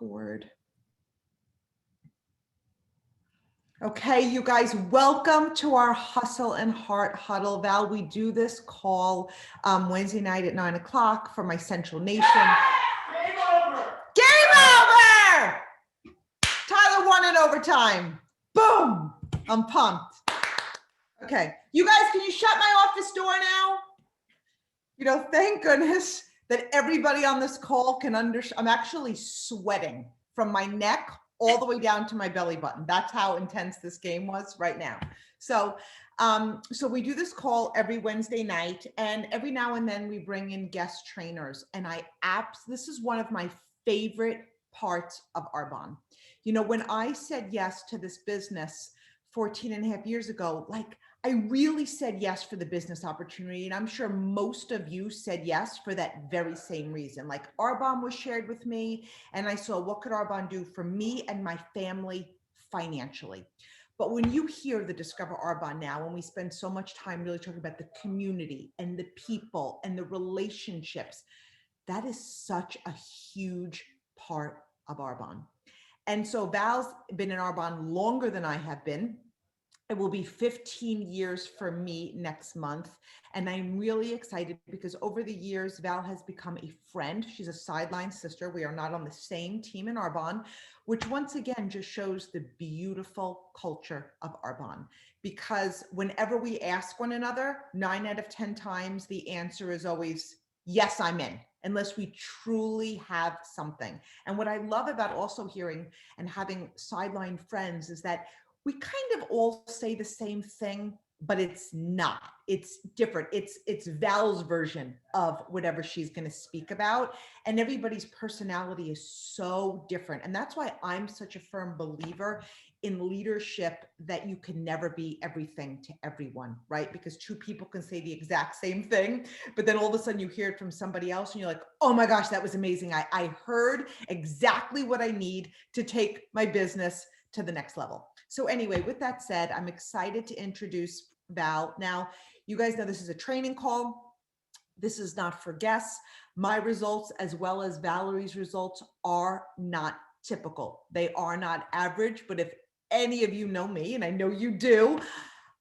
record. Okay, you guys, welcome to our Hustle and Heart Huddle. Val, we do this call Wednesday night at 9 o'clock for my Central Nation. Game over! Game over! Tyler won in overtime. Boom! I'm pumped. Okay, you guys, can you shut my office door now? You know, thank goodness that everybody on this call can understand. I'm actually sweating from my neck all the way down to my belly button. That's how intense this game was right now. So we do this call every Wednesday night, and every now and then we bring in guest trainers. And this is one of my favorite parts of Arbonne. You know, when I said yes to this business 14 and a half years ago, like, I really said yes for the business opportunity. And I'm sure most of you said yes for that very same reason. Like, Arbonne was shared with me, and I saw what could Arbonne do for me and my family financially. But when you hear the Discover Arbonne now, when we spend so much time really talking about the community and the people and the relationships, that is such a huge part of Arbonne. And so Val's been in Arbonne longer than I have been. It will be 15 years for me next month. And I'm really excited because over the years, Val has become a friend. She's a sideline sister. We are not on the same team in Arbonne, which once again just shows the beautiful culture of Arbonne. Because whenever we ask one another, 9 out of 10 times, the answer is always, yes, I'm in, unless we truly have something. And what I love about also hearing and having sideline friends is that we kind of all say the same thing, but it's not. It's different. It's Val's version of whatever she's going to speak about. And everybody's personality is so different. And that's why I'm such a firm believer in leadership, that you can never be everything to everyone, right? Because two people can say the exact same thing, but then all of a sudden you hear it from somebody else and you're like, oh my gosh, that was amazing. I heard exactly what I need to take my business to the next level. So anyway, with that said, I'm excited to introduce Val. Now, you guys know this is a training call. This is not for guests. My results, as well as Valerie's results, are not typical. They are not average, but if any of you know me, and I know you do,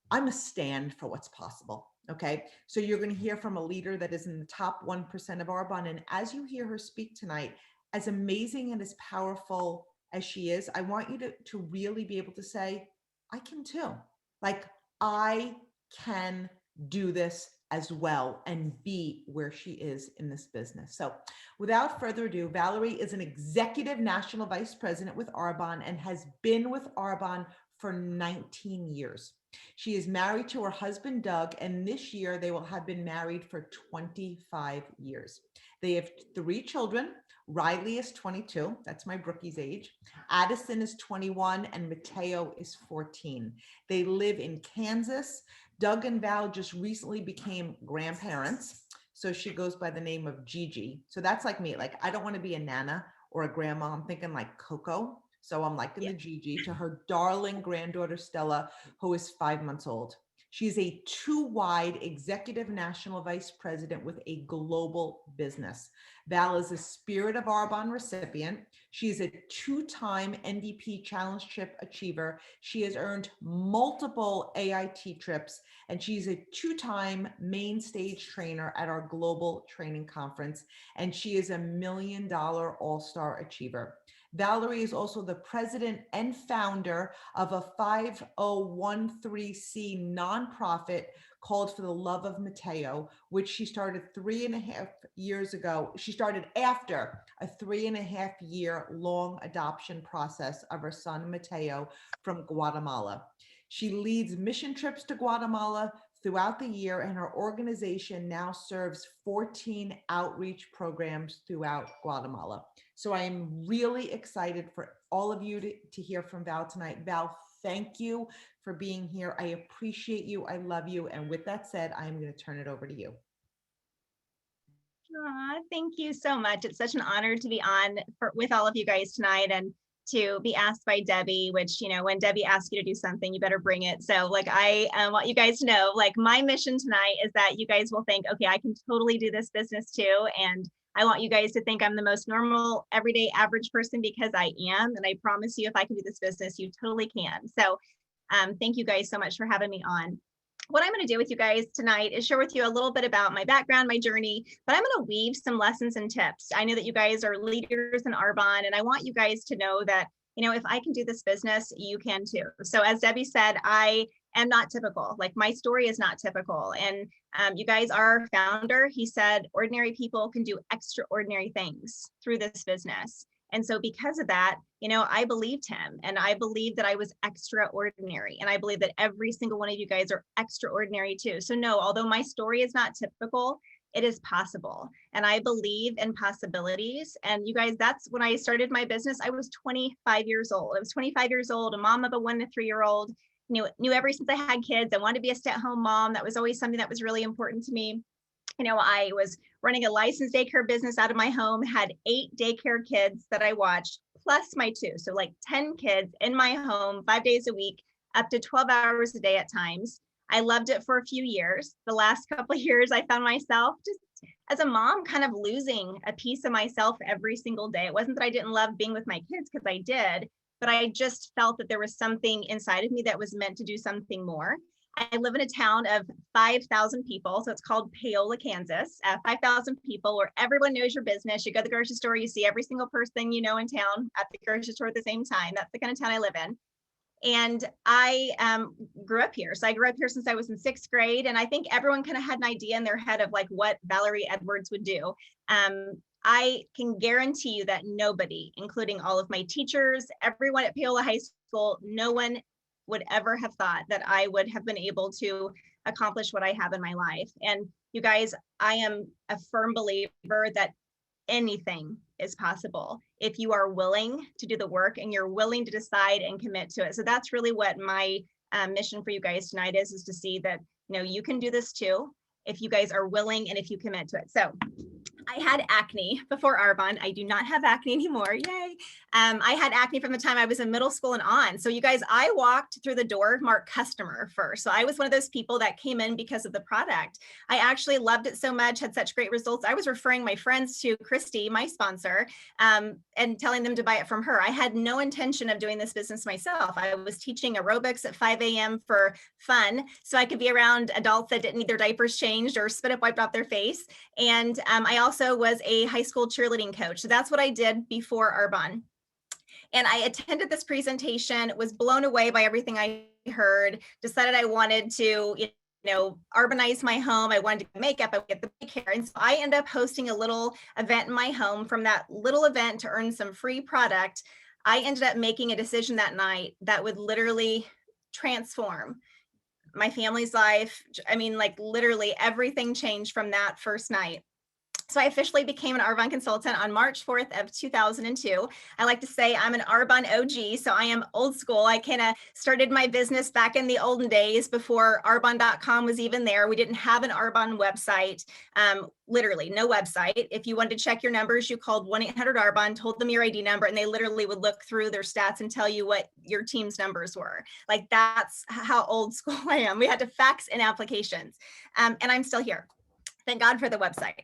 I'm a stand for what's possible. Okay, so you're going to hear from a leader that is in the top 1% of Arbonne. And as you hear her speak tonight, as amazing and as powerful as she is, I want you to really be able to say, I can too. Like, I can do this as well and be where she is in this business. So without further ado, Valerie is an executive national vice president with Arbonne and has been with Arbonne for 19 years. She is married to her husband, Doug, and this year they will have been married for 25 years. They have 3 children. Riley is 22. That's my Brookie's age. Addison is 21 and Mateo is 14. They live in Kansas. Doug and Val just recently became grandparents. So she goes by the name of Gigi. So that's like me. Like, I don't want to be a nana or a grandma. I'm thinking like Coco. So I'm liking the Gigi to her darling granddaughter, Stella, who is 5 months old. She's a 2-wide executive national vice president with a global business. Val is a Spirit of Arbonne recipient. She's a 2-time NDP Challenge Trip achiever. She has earned multiple AIT trips, and she's a 2-time main stage trainer at our global training conference. And she is a $1 million all-star achiever. Valerie is also the president and founder of a 5013C nonprofit called For the Love of Mateo, which she started 3.5 years ago. She started after a 3.5-year long adoption process of her son, Mateo, from Guatemala. She leads mission trips to Guatemala throughout the year, and her organization now serves 14 outreach programs throughout Guatemala. So I am really excited for all of you to hear from Val tonight. Val, thank you for being here. I appreciate you. I love you. And with that said, I'm going to turn it over to you. Thank you so much. It's such an honor to be on with all of you guys tonight, and to be asked by Debbie, which, you know, when Debbie asks you to do something, you better bring it. So like, I want you guys to know, like, my mission tonight is that you guys will think, okay, I can totally do this business too. And I want you guys to think I'm the most normal, everyday, average person, because I am. And I promise you, if I can do this business, you totally can. So thank you guys so much for having me on. What I'm going to do with you guys tonight is share with you a little bit about my background, my journey, but I'm going to weave some lessons and tips. I know that you guys are leaders in Arbonne, and I want you guys to know that, if I can do this business, you can too. So as Debbie said, I am not typical. Like, my story is not typical. And you guys, our founder, he said, ordinary people can do extraordinary things through this business. And so because of that, I believed him, and I believed that I was extraordinary. And I believe that every single one of you guys are extraordinary too. So no, although my story is not typical, it is possible. And I believe in possibilities. And you guys, that's when I started my business. I was 25 years old. I was 25 years old, a mom of a 1 to 3 year old. Knew ever since I had kids, I wanted to be a stay-at-home mom. That was always something that was really important to me. I was running a licensed daycare business out of my home, had 8 daycare kids that I watched, plus my 2. So like 10 kids in my home, 5 days a week, up to 12 hours a day at times. I loved it for a few years. The last couple of years, I found myself just as a mom kind of losing a piece of myself every single day. It wasn't that I didn't love being with my kids, because I did, but I just felt that there was something inside of me that was meant to do something more. I live in a town of 5,000 people. So it's called Paola, Kansas. 5,000 people where everyone knows your business. You go to the grocery store, you see every single person in town at the grocery store at the same time. That's the kind of town I live in. And I grew up here. So I grew up here since I was in 6th grade. And I think everyone kind of had an idea in their head of like what Valerie Edwards would do. I can guarantee you that nobody, including all of my teachers, everyone at Paola High School, no one would ever have thought that I would have been able to accomplish what I have in my life. And you guys, I am a firm believer that anything is possible if you are willing to do the work and you're willing to decide and commit to it. So that's really what my mission for you guys tonight is to see that, you can do this too, if you guys are willing and if you commit to it. So I had acne before Arbonne. I do not have acne anymore. Yay. I had acne from the time I was in middle school and on. So you guys, I walked through the door marked customer first. So I was one of those people that came in because of the product. I actually loved it so much, had such great results. I was referring my friends to Christy, my sponsor, and telling them to buy it from her. I had no intention of doing this business myself. I was teaching aerobics at 5 a.m. for fun, so I could be around adults that didn't need their diapers changed or spit up wiped off their face. And I also was a high school cheerleading coach. So that's what I did before Arbonne. And I attended this presentation, was blown away by everything I heard, decided I wanted to, urbanize my home. I wanted to get makeup, I would get the big hair. And so I ended up hosting a little event in my home. From that little event to earn some free product, I ended up making a decision that night that would literally transform my family's life. I mean, like literally everything changed from that first night. So I officially became an Arbonne consultant on March 4th of 2002. I like to say I'm an Arbonne OG, so I am old school. I kind of started my business back in the olden days before arbonne.com was even there. We didn't have an Arbonne website, literally no website. If you wanted to check your numbers, you called 1-800-ARBONNE, told them your ID number, and they literally would look through their stats and tell you what your team's numbers were. Like, that's how old school I am. We had to fax in applications, and I'm still here. Thank God for the website.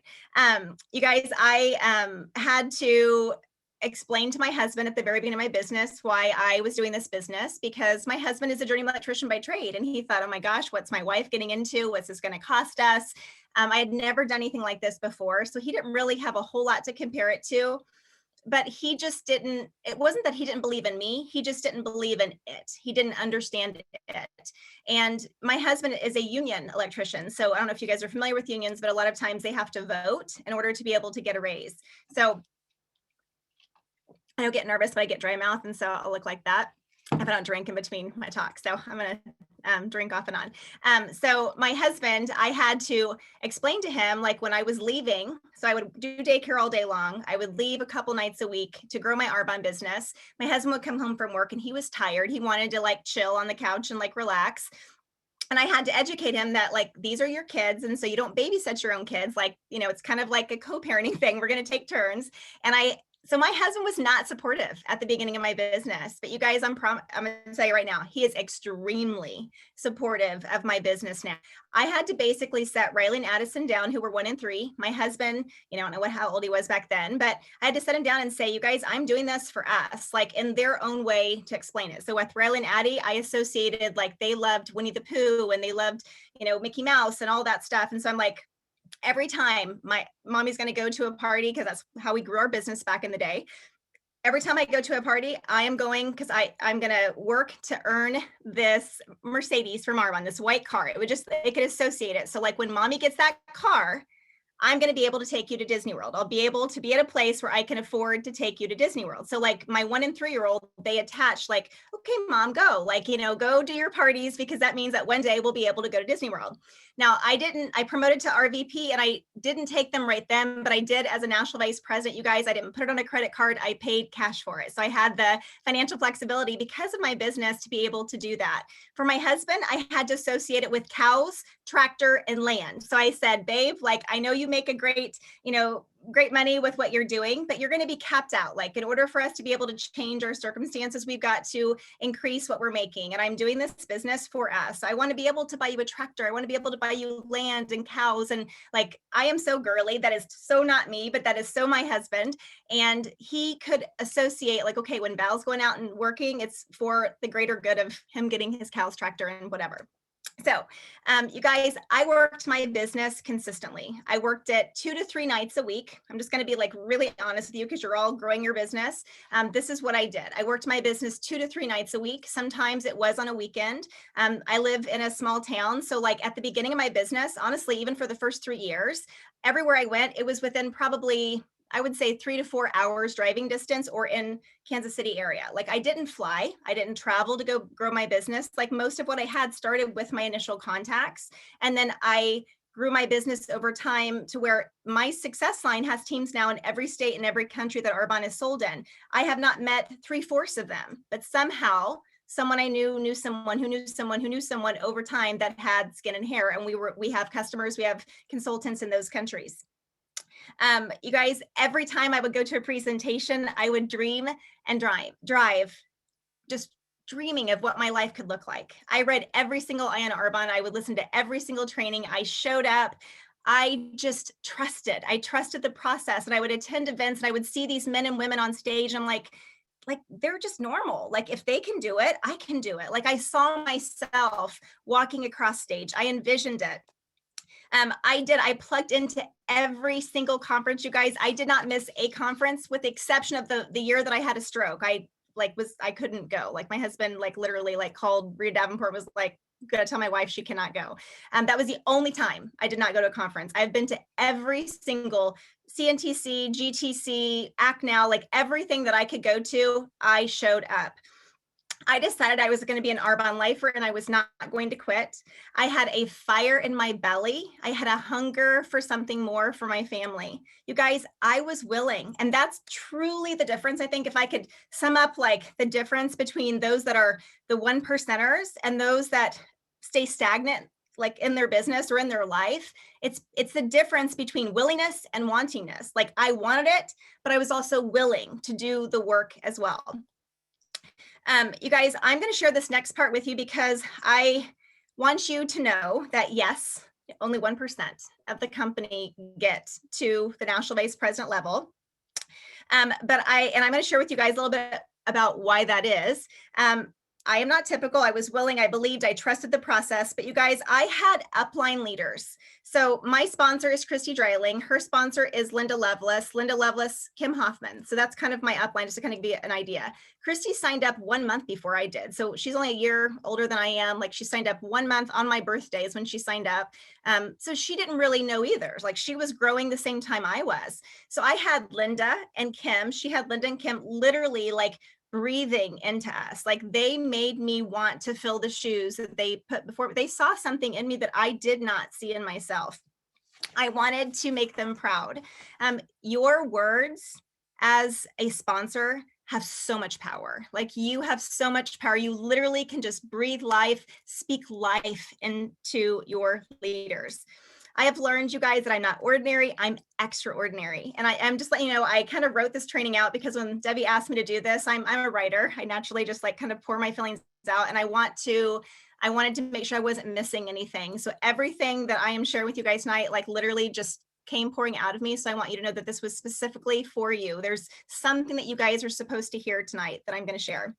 You guys, I had to explain to my husband at the very beginning of my business why I was doing this business, because my husband is a journeyman electrician by trade. And he thought, oh my gosh, what's my wife getting into? What's this going to cost us? I had never done anything like this before. So he didn't really have a whole lot to compare it to. But he just didn't, it wasn't that he didn't believe in me, he just didn't believe in it. He didn't understand it. And my husband is a union electrician. So I don't know if you guys are familiar with unions, but a lot of times they have to vote in order to be able to get a raise. So I don't get nervous, but I get dry mouth. And so I'll look like that if I don't drink in between my talk. So I'm going to drink off and on. So my husband, I had to explain to him, like when I was leaving, so I would do daycare all day long. I would leave a couple nights a week to grow my Arbonne business. My husband would come home from work and he was tired. He wanted to like chill on the couch and like relax. And I had to educate him that like, these are your kids. And so you don't babysit your own kids. Like, it's kind of like a co-parenting thing. We're going to take turns. And I So my husband was not supportive at the beginning of my business, but you guys, I'm going to tell you right now, he is extremely supportive of my business now. I had to basically set Riley and Addison down, who were 1 and 3. My husband, I don't know how old he was back then, but I had to set him down and say, you guys, I'm doing this for us, like in their own way to explain it. So with Riley and Addie, I associated, like, they loved Winnie the Pooh and they loved, Mickey Mouse and all that stuff. And so I'm like, every time my mommy's going to go to a party, because that's how we grew our business back in the day. Every time I go to a party, I am going, because I'm going to work to earn this Mercedes from Arbonne, this white car. It could associate it. So like when mommy gets that car, I'm going to be able to take you to Disney World. I'll be able to be at a place where I can afford to take you to Disney World. So like my 1 and 3-year-old, they attach like, okay, mom, go, like, go do your parties, because that means that one day we'll be able to go to Disney World. Now I promoted to RVP and I didn't take them right then, but I did as a national vice president. You guys, I didn't put it on a credit card. I paid cash for it. So I had the financial flexibility because of my business to be able to do that. For my husband, I had to associate it with cows, tractor, and land. So I said, babe, like, I know you make a great money with what you're doing, but you're going to be capped out. Like, in order for us to be able to change our circumstances, we've got to increase what we're making. And I'm doing this business for us. I want to be able to buy you a tractor. I want to be able to buy you land and cows. And like, I am so girly. That is so not me, but that is so my husband. And he could associate, like, okay, when Val's going out and working, it's for the greater good of him getting his cows, tractor, and whatever. So you guys, I worked my business consistently. I worked it 2 to 3 nights a week. I'm just going to be like really honest with you, because you're all growing your business. This is what I did. I worked my business 2 to 3 nights a week. Sometimes it was on a weekend. I live in a small town. So like at the beginning of my business, honestly, even for the first 3 years, everywhere I went, it was within probably, I would say, 3 to 4 hours driving distance, or in Kansas City area. Like, I didn't fly, I didn't travel to go grow my business. Like, most of what I had started with my initial contacts. And then I grew my business over time to where my success line has teams now in every state and every country that Arbonne is sold in. I have not met 3/4 of them, but somehow someone I knew someone who knew someone who knew someone over time that had skin and hair. And we have customers, we have consultants in those countries. You guys, every time I would go to a presentation, I would dream and drive, just dreaming of what my life could look like. I read every single eye on Arbonne. I would listen to every single training. I showed up. I just trusted. I trusted the process, and I would attend events and I would see these men and women on stage. I'm like, they're just normal. Like, if they can do it, I can do it. Like, I saw myself walking across stage. I envisioned it. I plugged into every single conference, you guys. I did not miss a conference, with the exception of the year that I had a stroke. I couldn't go. Like, my husband, literally called Rita Davenport, was like, gonna tell my wife she cannot go. That was the only time I did not go to a conference. I've been to every single CNTC, GTC, Act Now, like everything that I could go to, I showed up. I decided I was going to be an Arbonne lifer, and I was not going to quit. I had a fire in my belly. I had a hunger for something more for my family. You guys, I was willing. And that's truly the difference. I think if I could sum up the difference between those that are the 1%ers and those that stay stagnant, in their business or in their life, it's the difference between willingness and wantingness. I wanted it, but I was also willing to do the work as well. You guys, I'm going to share this next part with you because I want you to know that, yes, only 1% of the company get to the national vice president level. But I'm going to share with you guys a little bit about why that is. I am not typical. I was willing, I believed, I trusted the process. But you guys, I had upline leaders. So my sponsor is Christy Dreiling. Her sponsor is Linda Lovelace, Kim Hoffman. So that's kind of my upline, just to kind of be an idea. Christy signed up 1 month before I did. So she's only a year older than I am. She signed up 1 month on my birthday is when she signed up. So she didn't really know either. She was growing the same time I was. So I had Linda and Kim. She had Linda and Kim literally breathing into us. They made me want to fill the shoes that they put before. They saw something in me that I did not see in myself. I wanted to make them proud. Your words as a sponsor have so much power. You have so much power. You literally can just breathe life, speak life into your leaders. I have learned, you guys, that I'm not ordinary, I'm extraordinary. And I'm just letting you know, I kind of wrote this training out because when Debbie asked me to do this, I'm a writer. I naturally just like kind of pour my feelings out, and I wanted to make sure I wasn't missing anything. So everything that I am sharing with you guys tonight, like literally just came pouring out of me. So I want you to know that this was specifically for you. There's something that you guys are supposed to hear tonight that I'm going to share.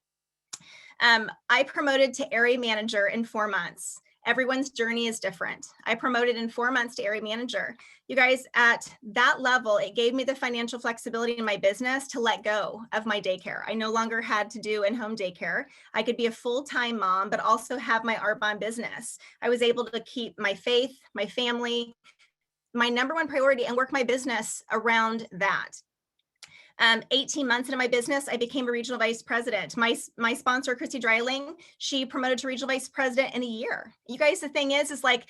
I promoted to area manager in 4 months. Everyone's journey is different. I promoted in 4 months to area manager. You guys, at that level, it gave me the financial flexibility in my business to let go of my daycare. I no longer had to do in-home daycare. I could be a full-time mom, but also have my arbonne business. I was able to keep my faith, my family, my number one priority, and work my business around that. 18 months into my business, I became a regional vice president. My sponsor, Christy Dreiling, she promoted to regional vice president in a year. You guys, the thing is like,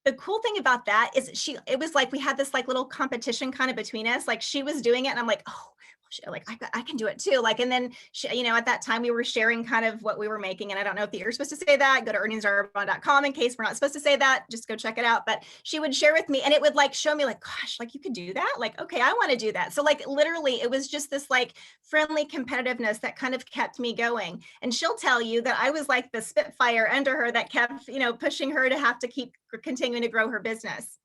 the cool thing about that is it was like we had this like little competition kind of between us. Like she was doing it and I'm like, oh, like I can do it too. Like, and then she, you know, at that time we were sharing kind of what we were making. And I don't know if you're supposed to say that. Go to earningsarbonne.com in case we're not supposed to say that. Just go check it out. But she would share with me and it would like show me like, gosh, like you could do that. Like, okay, I want to do that. So like literally it was just this like friendly competitiveness that kind of kept me going. And she'll tell you that I was like the Spitfire under her that kept, you know, pushing her to have to keep continuing to grow her business.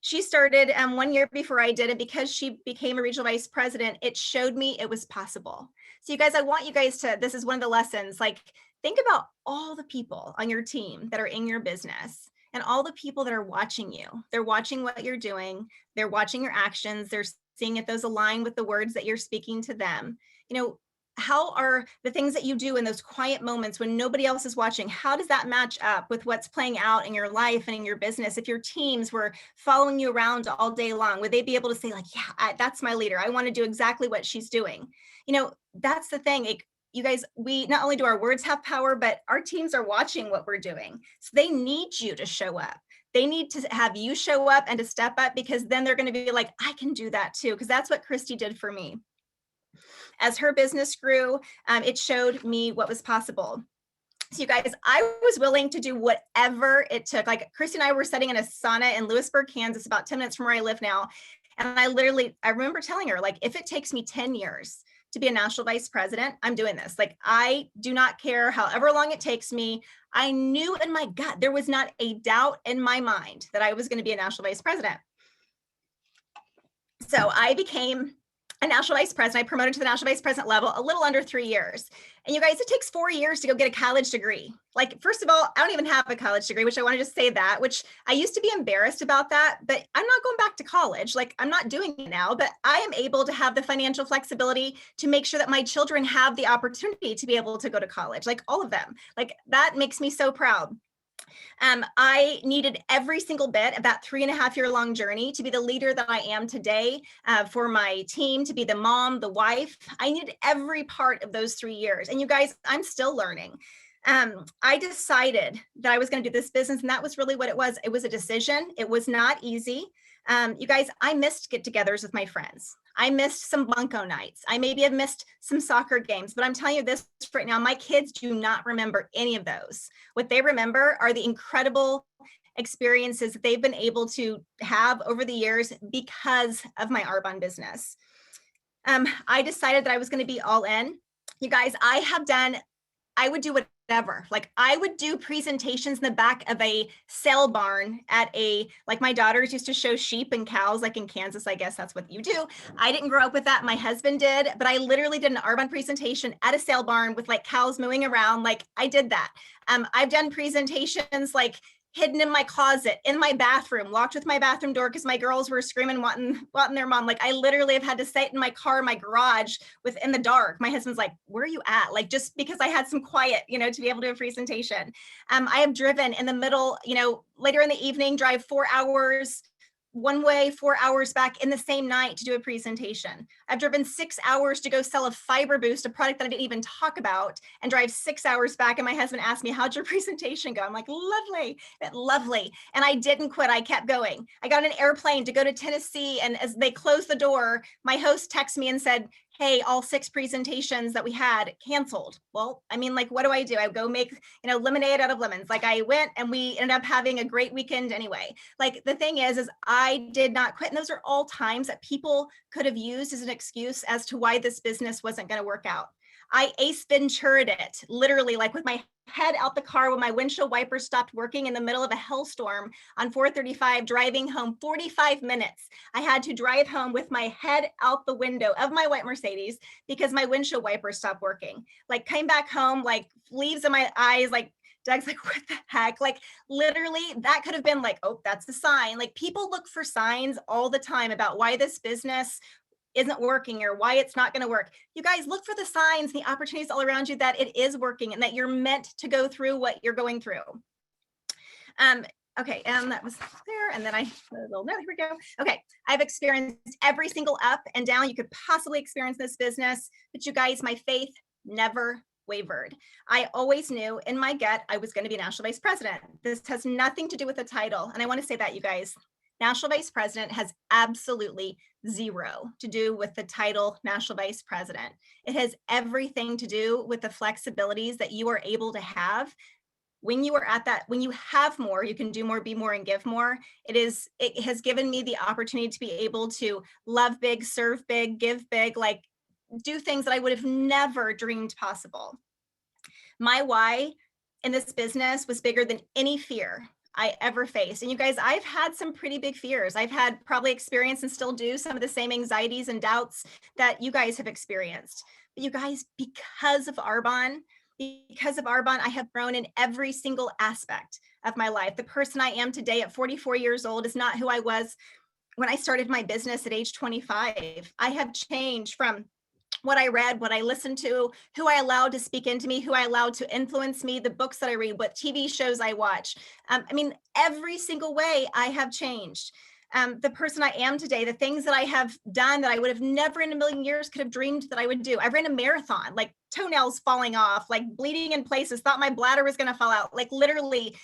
She started 1 year before I did, and because she became a regional vice president, it showed me it was possible. So you guys, I want you guys to, this is one of the lessons, like think about all the people on your team that are in your business and all the people that are watching you. They're watching what you're doing. They're watching your actions. They're seeing if those align with the words that you're speaking to them. You know, how are the things that you do in those quiet moments when nobody else is watching, how does that match up with what's playing out in your life and in your business? If your teams were following you around all day long, would they be able to say like, yeah, that's my leader. I want to do exactly what she's doing. You know, that's the thing. You guys, we not only do our words have power, but our teams are watching what we're doing. So they need you to show up. They need to have you show up and to step up, because then they're going to be like, I can do that too. Because that's what Christy did for me. As her business grew, it showed me what was possible. So you guys, I was willing to do whatever it took. Like Christy and I were sitting in a sauna in Lewisburg, Kansas, about 10 minutes from where I live now. And I remember telling her, like, if it takes me 10 years to be a national vice president, I'm doing this. Like, I do not care however long it takes me. I knew in my gut, there was not a doubt in my mind that I was going to be a national vice president. So I became a national vice president. I promoted to the national vice president level a little under 3 years. And you guys, it takes 4 years to go get a college degree. Like, first of all, I don't even have a college degree, which I want to just say that, which I used to be embarrassed about that, but I'm not going back to college. Like, I'm not doing it now, but I am able to have the financial flexibility to make sure that my children have the opportunity to be able to go to college, like all of them. Like, that makes me so proud. I needed every single bit of that 3.5-year long journey to be the leader that I am today, for my team, to be the mom, the wife. I needed every part of those 3 years. And you guys, I'm still learning. I decided that I was going to do this business, and that was really what it was. It was a decision. It was not easy. You guys, I missed get-togethers with my friends. I missed some bunko nights. I maybe have missed some soccer games, but I'm telling you this right now, my kids do not remember any of those. What they remember are the incredible experiences that they've been able to have over the years because of my arbonne business. I decided that I was going to be all in. You guys, I would do whatever. Like, I would do presentations in the back of a sale barn like my daughters used to show sheep and cows, like in Kansas, I guess that's what you do. I didn't grow up with that. My husband did, but I literally did an arbonne presentation at a sale barn with like cows mooing around. Like, I did that. I've done presentations like hidden in my closet, in my bathroom, locked with my bathroom door because my girls were screaming, wanting their mom. Like, I literally have had to sit in my car, my garage, in the dark. My husband's like, where are you at? Like, just because I had some quiet, to be able to do a presentation. I have driven in the middle, later in the evening, drive 4 hours one way, 4 hours back in the same night to do a presentation. I've driven 6 hours to go sell a fiber boost, a product that I didn't even talk about, and drive 6 hours back. And my husband asked me, how'd your presentation go? I'm like, lovely, lovely. And I didn't quit. I kept going. I got an airplane to go to Tennessee. And as they closed the door, my host texted me and said, hey, all 6 presentations that we had canceled. Well, I mean, like, what do? I go make, lemonade out of lemons. Like, I went and we ended up having a great weekend anyway. Like, the thing is I did not quit. And those are all times that people could have used as an excuse as to why this business wasn't going to work out. I Ace Ventura'd it, literally, like with my head out the car when my windshield wipers stopped working in the middle of a hellstorm on 435, driving home 45 minutes. I had to drive home with my head out the window of my white Mercedes because my windshield wipers stopped working. Like, came back home, like leaves in my eyes, like Doug's like, what the heck? Like, literally, that could have been like, oh, that's a sign. Like, people look for signs all the time about why this business isn't working or why it's not going to work. You guys, look for the signs, the opportunities all around you that it is working and that you're meant to go through what you're going through. Okay, and that was there. And then I put a little note, here we go. Okay, I've experienced every single up and down you could possibly experience in this business, but you guys, my faith never wavered. I always knew in my gut I was going to be national vice president. This has nothing to do with the title. And I want to say that, you guys, national vice president has absolutely zero to do with the title national vice president. It has everything to do with the flexibilities that you are able to have when you are at that, when you have more, you can do more, be more, and give more. It has given me the opportunity to be able to love big, serve big, give big, like do things that I would have never dreamed possible. My why in this business was bigger than any fear I ever faced. And you guys, I've had some pretty big fears. I've had probably experienced and still do some of the same anxieties and doubts that you guys have experienced. But you guys, because of Arbonne, I have grown in every single aspect of my life. The person I am today at 44 years old is not who I was when I started my business at age 25. I have changed from what I read, what I listened to, who I allowed to speak into me, who I allowed to influence me, the books that I read, what TV shows I watch. I mean, every single way I have changed. The person I am today, the things that I have done that I would have never in a million years could have dreamed that I would do. I ran a marathon, like toenails falling off, like bleeding in places, thought my bladder was going to fall out, like literally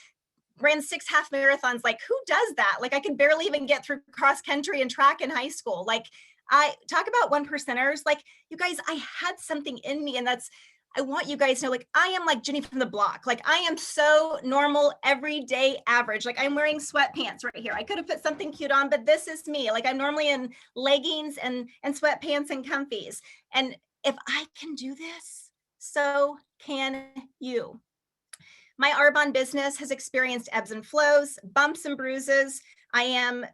ran 6 half marathons. Like, who does that? Like, I could barely even get through cross country and track in high school. Like, I talk about 1%ers. Like, you guys, I had something in me, and I want you guys to know, like, I am like Jenny from the block. Like, I am so normal, everyday average. Like, I'm wearing sweatpants right here. I could have put something cute on, but this is me. Like, I'm normally in leggings and sweatpants and comfies. And if I can do this, so can you. My Arbonne business has experienced ebbs and flows, bumps and bruises. I am,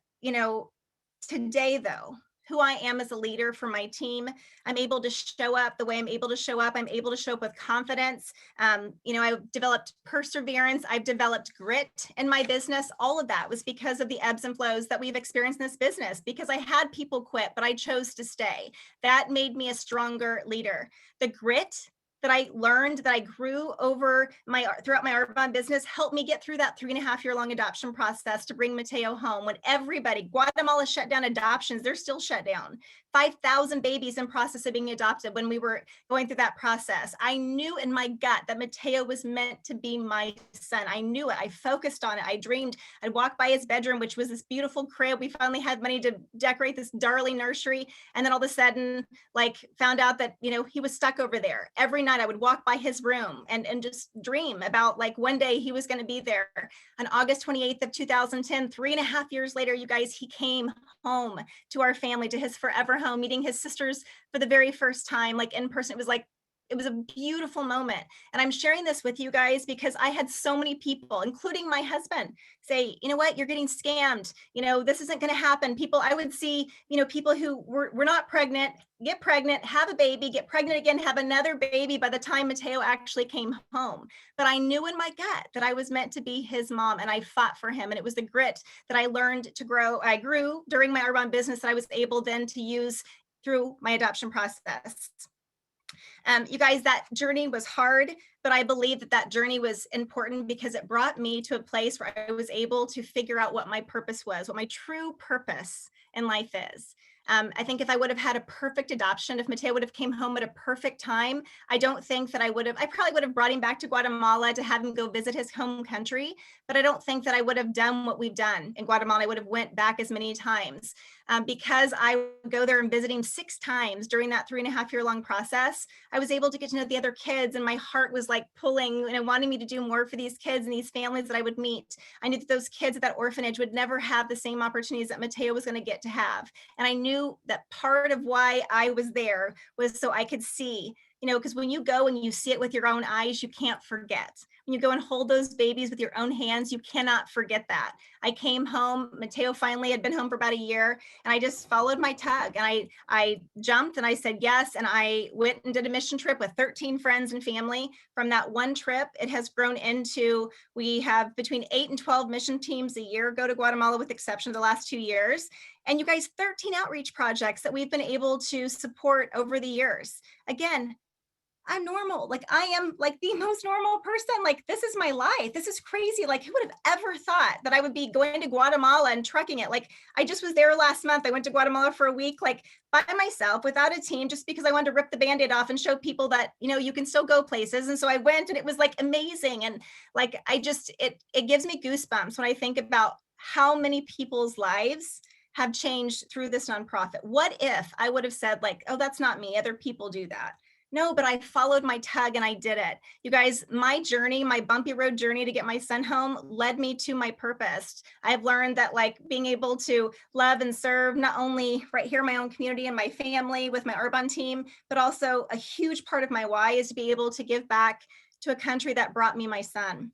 today though, who I am as a leader for my team. I'm able to show up the way I'm able to show up. I'm able to show up with confidence. I've developed perseverance. I've developed grit in my business. All of that was because of the ebbs and flows that we've experienced in this business, because I had people quit, but I chose to stay. That made me a stronger leader. The grit that I learned, that I grew throughout my Arbonne business, helped me get through that 3.5-year long adoption process to bring Mateo home. When Guatemala shut down adoptions, they're still shut down. 5,000 babies in process of being adopted when we were going through that process. I knew in my gut that Mateo was meant to be my son. I knew it. I focused on it. I dreamed. I'd walk by his bedroom, which was this beautiful crib. We finally had money to decorate this darling nursery. And then all of a sudden, found out that, he was stuck over there. Every night I would walk by his room and just dream about one day he was going to be there. On August 28th of 2010, 3.5 years later, you guys, he came home to our family, to his forever home, meeting his sisters for the very first time, in person. It was a beautiful moment. And I'm sharing this with you guys because I had so many people, including my husband, say, you know what, you're getting scammed. This isn't going to happen. I would see, people who were not pregnant, get pregnant, have a baby, get pregnant again, have another baby by the time Mateo actually came home. But I knew in my gut that I was meant to be his mom, and I fought for him. And it was the grit that I learned to grow. I grew during my Arbonne business that I was able then to use through my adoption process. You guys, that journey was hard, but I believe that journey was important because it brought me to a place where I was able to figure out what my purpose was, what my true purpose in life is. I think if I would have had a perfect adoption, if Mateo would have came home at a perfect time, I don't think that I probably would have brought him back to Guatemala to have him go visit his home country, but I don't think that I would have done what we've done in Guatemala. I would have went back as many times. Because I would go there and visit him 6 times during that 3.5-year long process, I was able to get to know the other kids, and my heart was like pulling and wanting me to do more for these kids and these families that I would meet. I knew that those kids at that orphanage would never have the same opportunities that Mateo was going to get to have. And I knew that part of why I was there was so I could see, because when you go and you see it with your own eyes, you can't forget. When you go and hold those babies with your own hands, you cannot forget that. I came home, Mateo finally had been home for about a year, and I just followed my tug, and I jumped and I said yes, and I went and did a mission trip with 13 friends and family. From that one trip, it has grown into, we have between 8 and 12 mission teams a year go to Guatemala, with the exception of the last 2 years. And you guys, 13 outreach projects that we've been able to support over the years. Again, I'm normal. Like, I am like the most normal person. Like, this is my life. This is crazy. Like, who would have ever thought that I would be going to Guatemala and trucking it? Like, I just was there last month. I went to Guatemala for a week, like by myself without a team, just because I wanted to rip the Band-Aid off and show people that, you can still go places. And so I went, and it was like amazing. And like, it gives me goosebumps when I think about how many people's lives have changed through this nonprofit. What if I would have said like, oh, that's not me, other people do that? No, but I followed my tug and I did it. You guys, my journey, my bumpy road journey to get my son home led me to my purpose. I've learned that like being able to love and serve, not only right here in my own community and my family with my Arbonne team, but also a huge part of my why is to be able to give back to a country that brought me my son.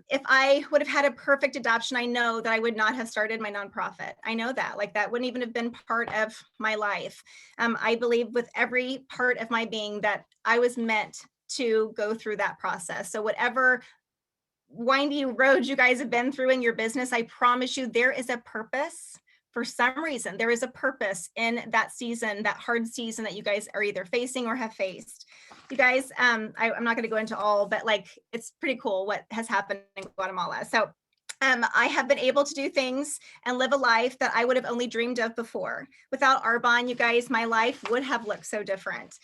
If I would have had a perfect adoption, I know that I would not have started my nonprofit. I know that, like, that wouldn't even have been part of my life. I believe with every part of my being that I was meant to go through that process. So whatever windy road you guys have been through in your business, I promise you there is a purpose. For some reason, there is a purpose in that season, that hard season that you guys are either facing or have faced. You guys, I'm not going to go into all, but like, it's pretty cool what has happened in Guatemala. So I have been able to do things and live a life that I would have only dreamed of before. Without Arbonne, you guys, my life would have looked so different.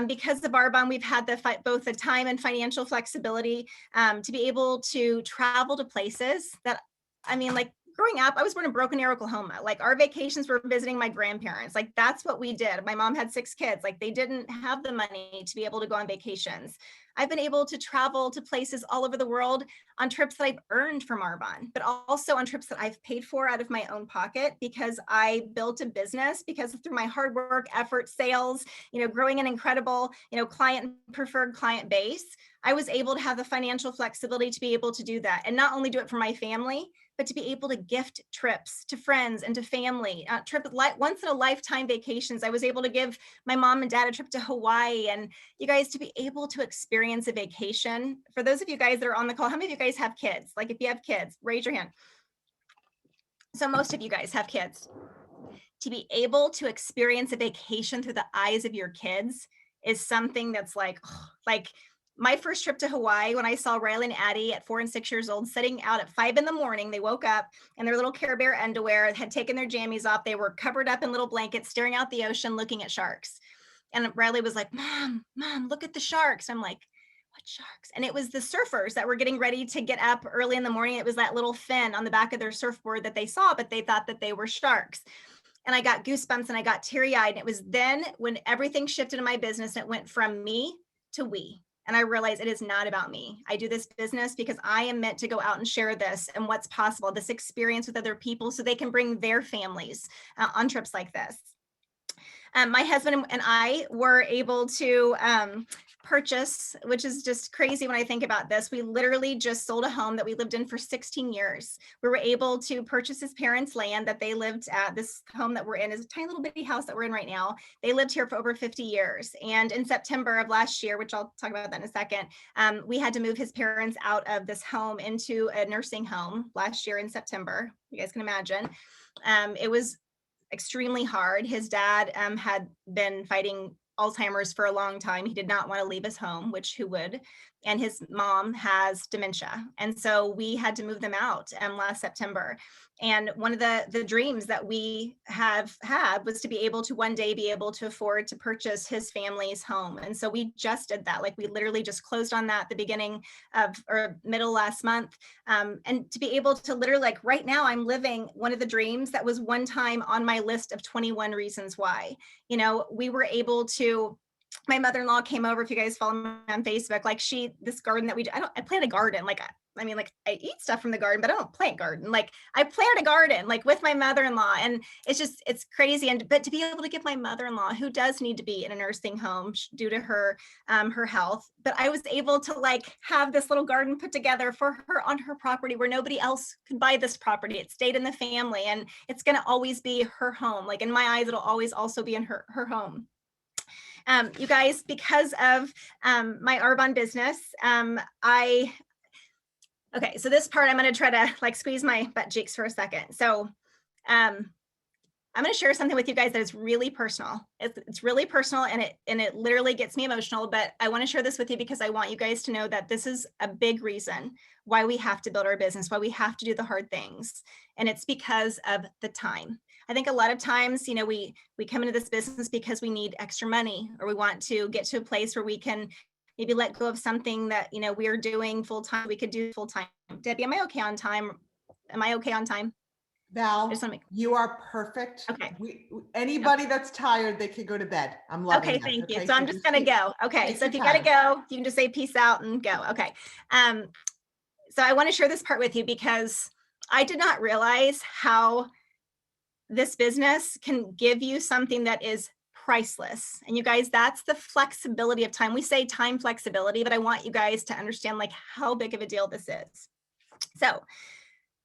Because of Arbonne, we've had both the time and financial flexibility to be able to travel to places that, I mean, like, growing up, I was born in Broken Arrow, Oklahoma. Like, our vacations were visiting my grandparents. Like, that's what we did. My mom had 6 kids. Like, they didn't have the money to be able to go on vacations. I've been able to travel to places all over the world on trips that I've earned from Arbonne, but also on trips that I've paid for out of my own pocket because I built a business, because through my hard work, effort, sales, growing an incredible, client preferred client base, I was able to have the financial flexibility to be able to do that, and not only do it for my family, but to be able to gift trips to friends and to family, once in a lifetime vacations. I was able to give my mom and dad a trip to Hawaii, and you guys, to be able to experience a vacation. For those of you guys that are on the call, how many of you guys have kids? Like, if you have kids, raise your hand. So most of you guys have kids. To be able to experience a vacation through the eyes of your kids is something that's like my first trip to Hawaii, when I saw Riley and Addie at 4 and 6 years old sitting out at 5 a.m, they woke up in their little Care Bear underwear, had taken their jammies off. They were covered up in little blankets, staring out the ocean, looking at sharks. And Riley was like, Mom, look at the sharks. I'm like, what sharks? And it was the surfers that were getting ready to get up early in the morning. It was that little fin on the back of their surfboard that they saw, but they thought that they were sharks. And I got goosebumps and I got teary-eyed. And it was then when everything shifted in my business, and it went from me to we. And I realized it is not about me. I do this business because I am meant to go out and share this and what's possible, this experience with other people, so they can bring their families on trips like this. My husband and I were able to purchase, which is just crazy when I think about this. We literally just sold a home that we lived in for 16 years. We were able to purchase his parents' land that they lived at. This home that we're in is a tiny little bitty house that we're in right now. They lived here for over 50 years. And in September of last year, which I'll talk about that in a second, we had to move his parents out of this home into a nursing home last year in September. You guys can imagine. It was extremely hard. His dad had been fighting Alzheimer's for a long time. He did not want to leave his home, which who would? And his mom has dementia. And so we had to move them out last September. And one of the dreams that we have had was to be able to one day be able to afford to purchase his family's home. And so we just did that. Like we literally just closed on that at the beginning of or middle last month. And to be able to literally, like right now, I'm living one of the dreams that was one time on my list of 21 reasons why. You know, we were able to, my mother-in-law came over, if you guys follow me on Facebook, like this garden that I plant a garden, like, I mean, like I eat stuff from the garden, but I don't plant garden. Like I planted a garden, like with my mother-in-law, and it's crazy. But to be able to give my mother-in-law, who does need to be in a nursing home due to her health, but I was able to like have this little garden put together for her on her property where nobody else could buy this property. It stayed in the family, and it's going to always be her home. Like in my eyes, it'll always also be in her home. You guys, because of my Arbonne business, okay, so this part, I'm going to try to like squeeze my butt cheeks for a second. So I'm going to share something with you guys that is really personal. It's really personal, and it literally gets me emotional, but I want to share this with you because I want you guys to know that this is a big reason why we have to build our business, why we have to do the hard things. And it's because of the time. I think a lot of times, you know, we come into this business because we need extra money, or we want to get to a place where we can maybe let go of something that, you know, we are doing full time. We could do full time. Debbie, am I okay on time? Am I okay on time? Val, you are perfect. Okay. Anybody that's tired, they could go to bed. I'm loving Okay, that. thank you. Okay, So I'm just gonna go. Okay, so if you gotta go, you can just say peace out and go. Okay. So I want to share this part with you because I did not realize how this business can give you something that is priceless. And you guys, that's the flexibility of time. We say time flexibility, but I want you guys to understand like how big of a deal this is. So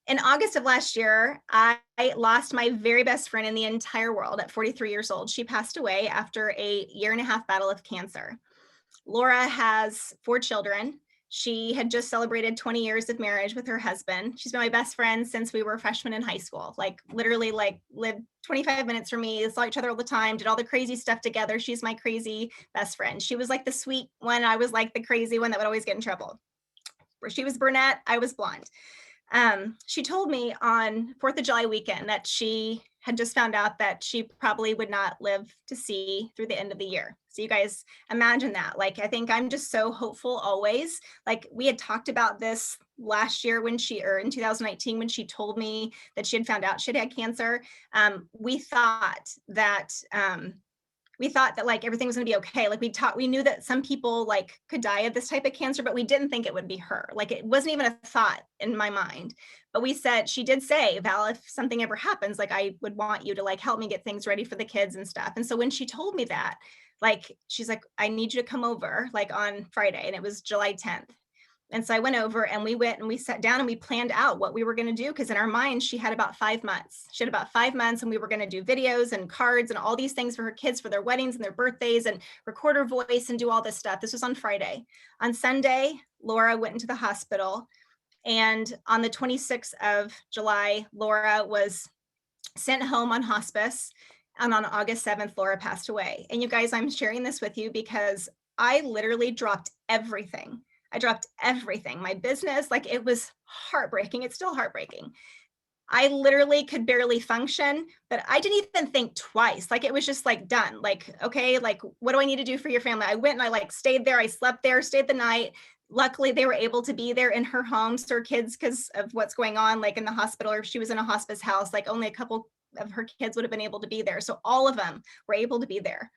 in August of last year, I lost my very best friend in the entire world at 43 years old. She passed away after a 1.5-year battle of cancer. Laura has 4 children. She had just celebrated 20 years of marriage with her husband. She's been my best friend since we were freshmen in high school. Like literally like lived 25 minutes from me, saw each other all the time, did all the crazy stuff together. She's my crazy best friend. She was like the sweet one. I was like the crazy one that would always get in trouble. She was brunette, I was blonde. She told me on 4th of July weekend that she had just found out that she probably would not live to see through the end of the year. So you guys imagine that. Like, I think I'm just so hopeful always. Like we had talked about this last year when or in 2019, when she told me that she had found out she had cancer. We thought that like everything was going to be okay. Like we knew that some people like could die of this type of cancer, but we didn't think it would be her. Like it wasn't even a thought in my mind. But she did say, Val, if something ever happens, like I would want you to like help me get things ready for the kids and stuff. And so when she told me that, like, she's like, I need you to come over like on Friday. And it was July 10th. And so I went over and we went and we sat down and we planned out what we were going to do. Because in our mind, she had about 5 months. She had about 5 months, and we were going to do videos and cards and all these things for her kids for their weddings and their birthdays, and record her voice and do all this stuff. This was on Friday. On Sunday, Laura went into the hospital. And on the 26th of July, Laura was sent home on hospice. And on August 7th, Laura passed away. And you guys, I'm sharing this with you because I literally dropped everything. I dropped everything, my business, like it was heartbreaking. It's still heartbreaking. I literally could barely function, but I didn't even think twice. Like it was just like done. Like, okay, like what do I need to do for your family? I went and I like stayed there. I slept there, stayed the night. Luckily, they were able to be there in her home. So her kids, because of what's going on, like in the hospital, or if she was in a hospice house, like only a couple of her kids would have been able to be there. So all of them were able to be there.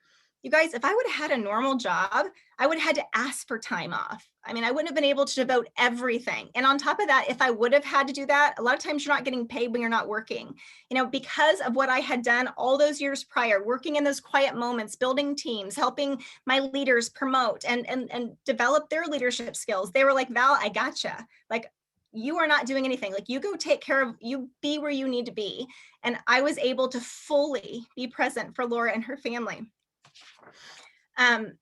You guys, if I would have had a normal job, I would have had to ask for time off. I mean, I wouldn't have been able to devote everything. And on top of that, if I would have had to do that, a lot of times you're not getting paid when you're not working. You know, because of what I had done all those years prior, working in those quiet moments, building teams, helping my leaders promote and develop their leadership skills. They were like, Val, I gotcha. Like, you are not doing anything. Like, you go take care of, you be where you need to be. And I was able to fully be present for Laura and her family.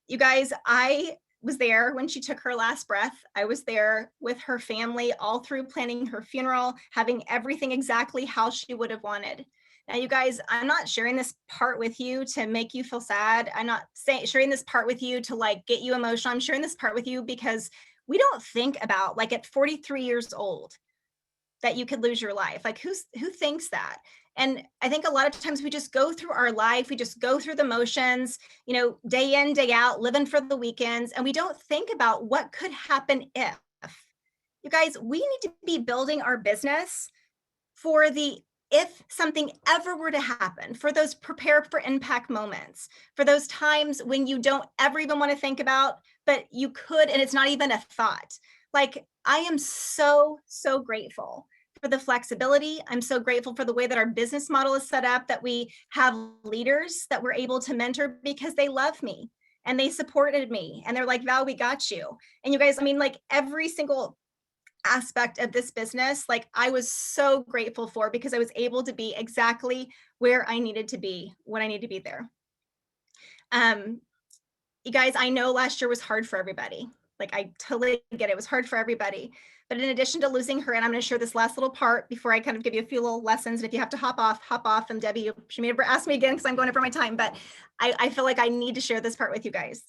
You guys, I was there when she took her last breath. I was there with her family all through planning her funeral, having everything exactly how she would have wanted. Now, you guys, I'm not sharing this part with you to make you feel sad. I'm not sharing this part with you to like get you emotional. I'm sharing this part with you because we don't think about, like, at 43 years old, that you could lose your life. Like who thinks that? And I think a lot of times we just go through our life, we just go through the motions, day in, day out, living for the weekends, and we don't think about what could happen if. You guys, we need to be building our business for the if something ever were to happen, for those prepare for impact moments, for those times when you don't ever even want to think about, but you could, and it's not even a thought. Like, I am so, so grateful for the flexibility. I'm so grateful for the way that our business model is set up, that we have leaders that we're able to mentor because they love me and they supported me. And they're like, Val, we got you. And you guys, I mean, like every single aspect of this business, like I was so grateful for, because I was able to be exactly where I needed to be when I need to be there. You guys, I know last year was hard for everybody. Like I totally get it. It was hard for everybody. But in addition to losing her, and I'm going to share this last little part before I kind of give you a few little lessons. And if you have to hop off. And Debbie, she may never ask me again because I'm going over my time, but I feel like I need to share this part with you guys.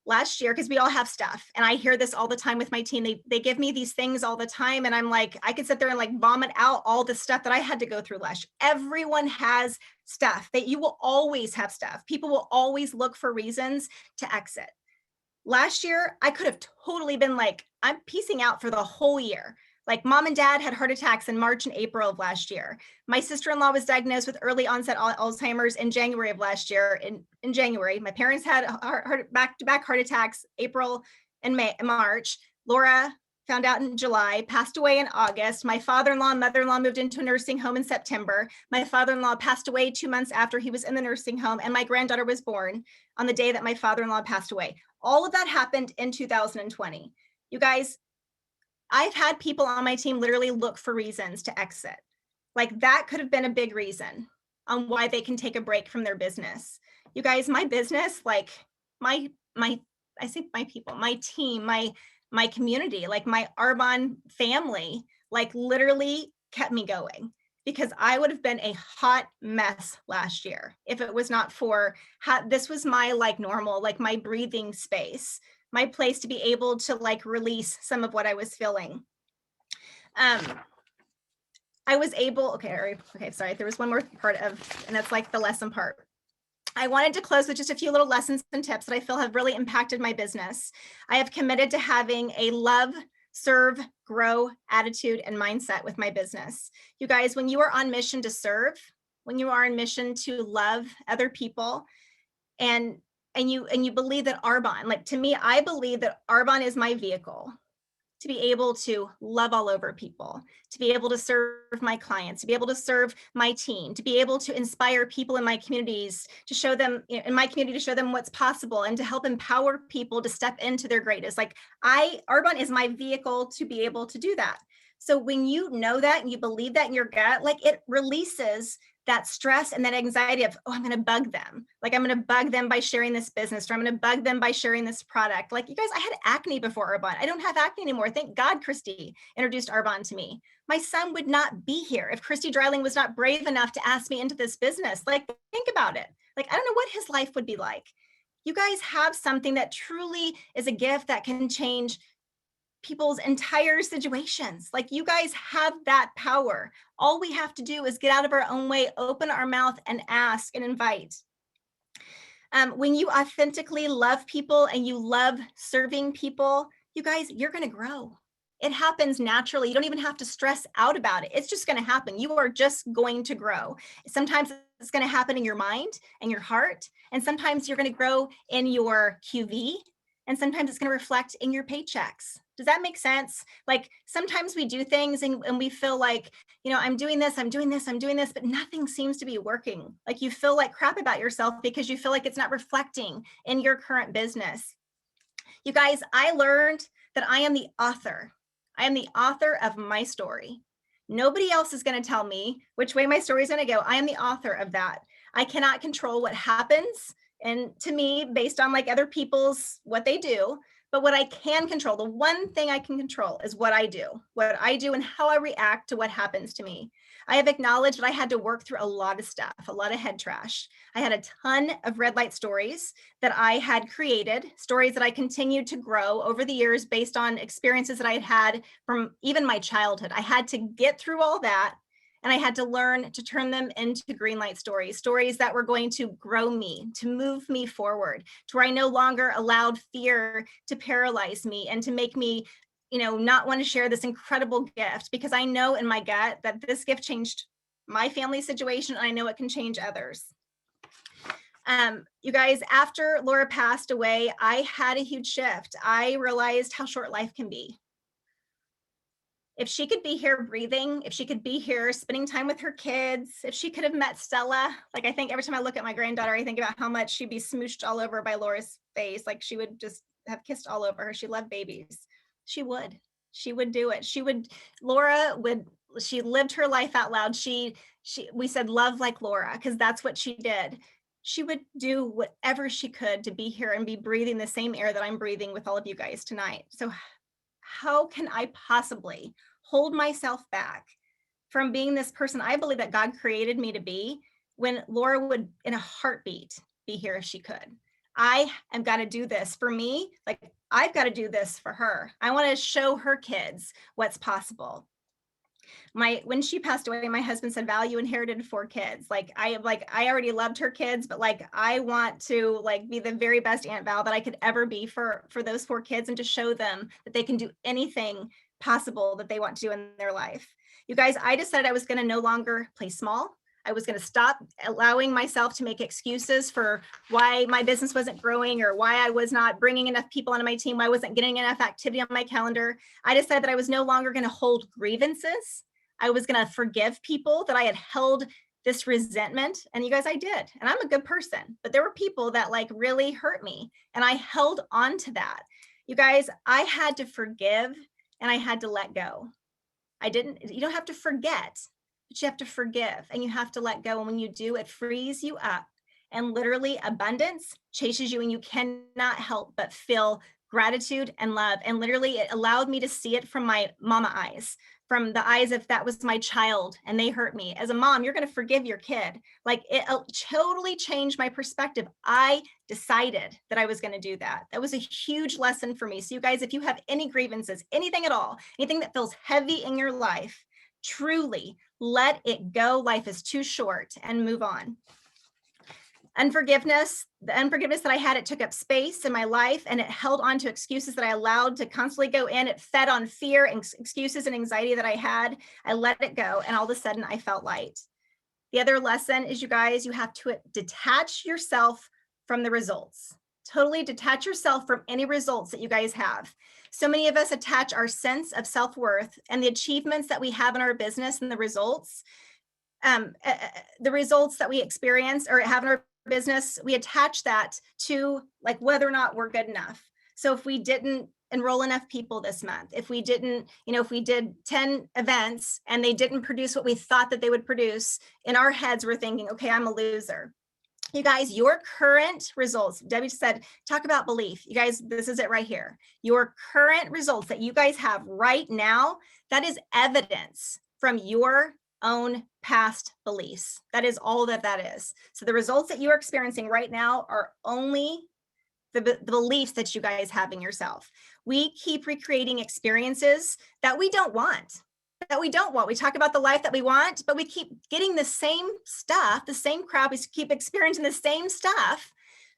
Last year, because we all have stuff, and I hear this all the time with my team. They give me these things all the time, and I'm like, I could sit there and like vomit out all the stuff that I had to go through last year. Everyone has stuff. That you will always have stuff. People will always look for reasons to exit. Last year, I could have totally been like, I'm peacing out for the whole year. Like mom and dad had heart attacks in March and April of last year. My sister-in-law was diagnosed with early onset Alzheimer's in January of last year. In January, my parents had back-to-back heart attacks, April and March. Laura found out in July, passed away in August. My father-in-law and mother-in-law moved into a nursing home in September. My father-in-law passed away 2 months after he was in the nursing home, and my granddaughter was born on the day that my father-in-law passed away. All of that happened in 2020. You guys, I've had people on my team literally look for reasons to exit. Like that could have been a big reason on why they can take a break from their business. You guys, my business, like I think my people, my team, my community, like my Arbonne family, like literally kept me going, because I would have been a hot mess last year if it was not for this was my like normal, like my breathing space, my place to be able to like release some of what I was feeling. I was able, okay, sorry, there was one more part of, and that's like the lesson part. I wanted to close with just a few little lessons and tips that I feel have really impacted my business. I have committed to having a love, serve, grow attitude and mindset with my business. You guys, when you are on mission to serve, when you are on mission to love other people, and you believe that Arbonne, like to me, I believe that Arbonne is my vehicle to be able to love all over people, to be able to serve my clients, to be able to serve my team, to be able to inspire people in my communities, to show them in my community, to show them what's possible, and to help empower people to step into their greatest. Like Arbonne is my vehicle to be able to do that. So when you know that and you believe that in your gut, like it releases that stress and that anxiety of, oh, I'm going to bug them. Like I'm going to bug them by sharing this business, or I'm going to bug them by sharing this product. Like you guys, I had acne before Arbonne. I don't have acne anymore. Thank God Christy introduced Arbonne to me. My son would not be here if Christy Dreiling was not brave enough to ask me into this business. Like think about it. Like I don't know what his life would be like. You guys have something that truly is a gift that can change people's entire situations. Like you guys have that power. All we have to do is get out of our own way, open our mouth and ask and invite. When you authentically love people and you love serving people, you guys, you're going to grow. It happens naturally. You don't even have to stress out about it. It's just going to happen. You are just going to grow. Sometimes it's going to happen in your mind and your heart. And sometimes you're going to grow in your QV. And sometimes it's going to reflect in your paychecks. Does that make sense? Like sometimes we do things and we feel like, I'm doing this, but nothing seems to be working. Like you feel like crap about yourself because you feel like it's not reflecting in your current business. You guys, I learned that I am the author. I am the author of my story. Nobody else is going to tell me which way my story is going to go. I am the author of that. I cannot control what happens. And to me, based on like other people's, what they do, but what I can control, the one thing I can control is what I do and how I react to what happens to me. I have acknowledged that I had to work through a lot of stuff, a lot of head trash. I had a ton of red light stories that I had created, stories that I continued to grow over the years based on experiences that I had had from even my childhood. I had to get through all that, and I had to learn to turn them into green light stories, stories that were going to grow me, to move me forward, to where I no longer allowed fear to paralyze me and to make me, not want to share this incredible gift, because I know in my gut that this gift changed my family situation. And I know it can change others. You guys, after Laura passed away, I had a huge shift. I realized how short life can be. If she could be here breathing, if she could be here spending time with her kids, if she could have met Stella, like I think every time I look at my granddaughter, I think about how much she'd be smooshed all over by Laura's face. Like she would just have kissed all over her. She loved babies. She would do it. She lived her life out loud. We said love like Laura, because that's what she did. She would do whatever she could to be here and be breathing the same air that I'm breathing with all of you guys tonight. So how can I possibly hold myself back from being this person I believe that God created me to be, when Laura would in a heartbeat be here if she could? I am got to do this for me. Like I've got to do this for her. I want to show her kids what's possible. When she passed away, my husband said, Val, you inherited 4 kids. I already loved her kids, but I want to be the very best Aunt Val that I could ever be for those 4 kids, and to show them that they can do anything possible that they want to do in their life. You guys, I decided I was going to no longer play small. I was going to stop allowing myself to make excuses for why my business wasn't growing, or why I was not bringing enough people onto my team, why I wasn't getting enough activity on my calendar. I decided that I was no longer going to hold grievances. I was going to forgive people that I had held this resentment. And you guys, I did. And I'm a good person, but there were people that really hurt me, and I held on to that. You guys, I had to forgive, and I had to let go. You don't have to forget, but you have to forgive, and you have to let go. And when you do, it frees you up, and literally abundance chases you, and you cannot help but feel gratitude and love. And literally it allowed me to see it from my mama eyes, from the eyes of that was my child and they hurt me. As a mom, you're going to forgive your kid. It totally changed my perspective. I decided that I was going to do that. That was a huge lesson for me. So you guys, if you have any grievances, anything at all, anything that feels heavy in your life, truly let it go. Life is too short, and move on. The unforgiveness that I had, it took up space in my life, and it held on to excuses that I allowed to constantly go in. It fed on fear and excuses and anxiety that I had. I let it go, and all of a sudden I felt light. The other lesson is, you guys, you have to detach yourself from the results. Totally detach yourself from any results that you guys have. So many of us attach our sense of self-worth and the achievements that we have in our business, and the results that we experience or have in our business, we attach that to whether or not we're good enough. So if we didn't enroll enough people this month, if we didn't, if we did 10 events and they didn't produce what we thought that they would produce, in our heads we're thinking, okay, I'm a loser. You guys, your current results, Debbie said, talk about belief. You guys, this is it right here. Your current results that you guys have right now, that is evidence from your own past beliefs. That is all that is. So the results that you are experiencing right now are only the beliefs that you guys have in yourself. We keep recreating experiences that we don't want. We talk about the life that we want, but we keep getting the same stuff, the same crap. We keep experiencing the same stuff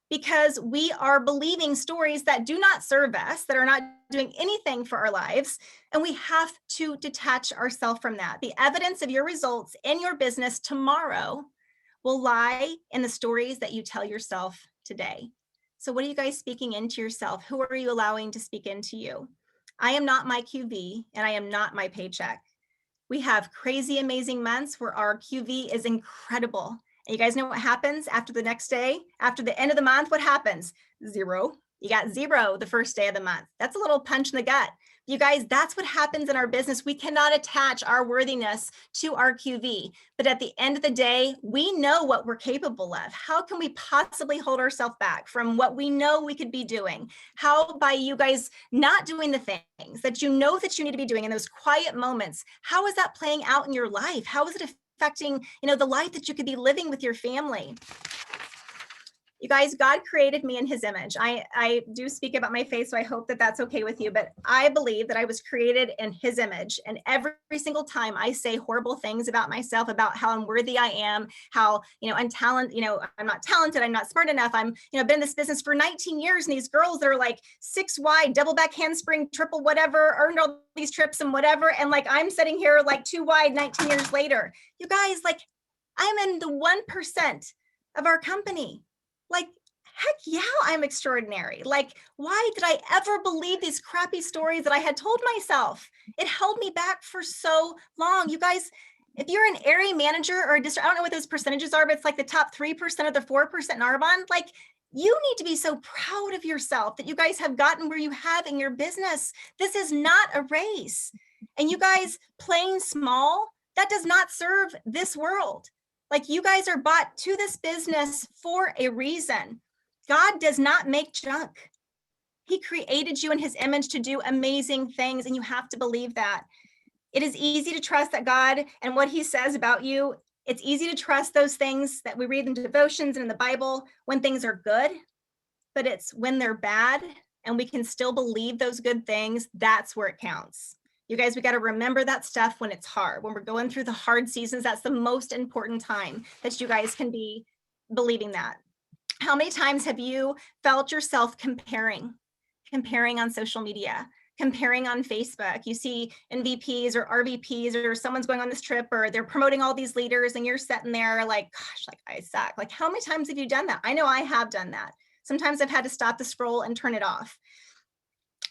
because we are believing stories that do not serve us, that are not doing anything for our lives. And we have to detach ourselves from that. The evidence of your results in your business tomorrow will lie in the stories that you tell yourself today. So what are you guys speaking into yourself? Who are you allowing to speak into you? I am not my QV, and I am not my paycheck. We have crazy, amazing months where our QV is incredible. And you guys know what happens after the next day? After the end of the month, what happens? 0. You got 0 the first day of the month. That's a little punch in the gut. You guys, that's what happens in our business. We cannot attach our worthiness to our QV. But at the end of the day, we know what we're capable of. How can we possibly hold ourselves back from what we know we could be doing? How, by you guys not doing the things that you know that you need to be doing in those quiet moments, how is that playing out in your life? How is it affecting, the life that you could be living with your family? You guys, God created me in his image. I do speak about my faith, so I hope that that's okay with you, but I believe that I was created in his image. And every single time I say horrible things about myself, about how unworthy I am, how, I'm not talented, I'm not smart enough. I'm, been in this business for 19 years. And these girls that are like 6 wide, double back handspring, triple whatever, earned all these trips and whatever. And like, I'm sitting here like 2 wide 19 years later. You guys, like, I'm in the 1% of our company. Like, heck yeah, I'm extraordinary. Like, why did I ever believe these crappy stories that I had told myself? It held me back for so long. You guys, if you're an area manager or a district, I don't know what those percentages are, but it's like the top 3% of the 4% in Arbonne. Like, you need to be so proud of yourself that you guys have gotten where you have in your business. This is not a race. And you guys playing small, that does not serve this world. Like, you guys are bought to this business for a reason. God does not make junk. He created you in his image to do amazing things, and you have to believe that. It is easy to trust that God and what he says about you. It's easy to trust those things that we read in devotions and in the Bible when things are good, but it's when they're bad and we can still believe those good things, that's where it counts. You guys, we got to remember that stuff when it's hard, when we're going through the hard seasons. That's the most important time that you guys can be believing that. How many times have you felt yourself comparing on social media, comparing on Facebook? You see NVPs or RVPs or someone's going on this trip or they're promoting all these leaders and you're sitting there like, gosh, like I suck. Like, how many times have you done that? I know I have done that. Sometimes I've had to stop the scroll and turn it off.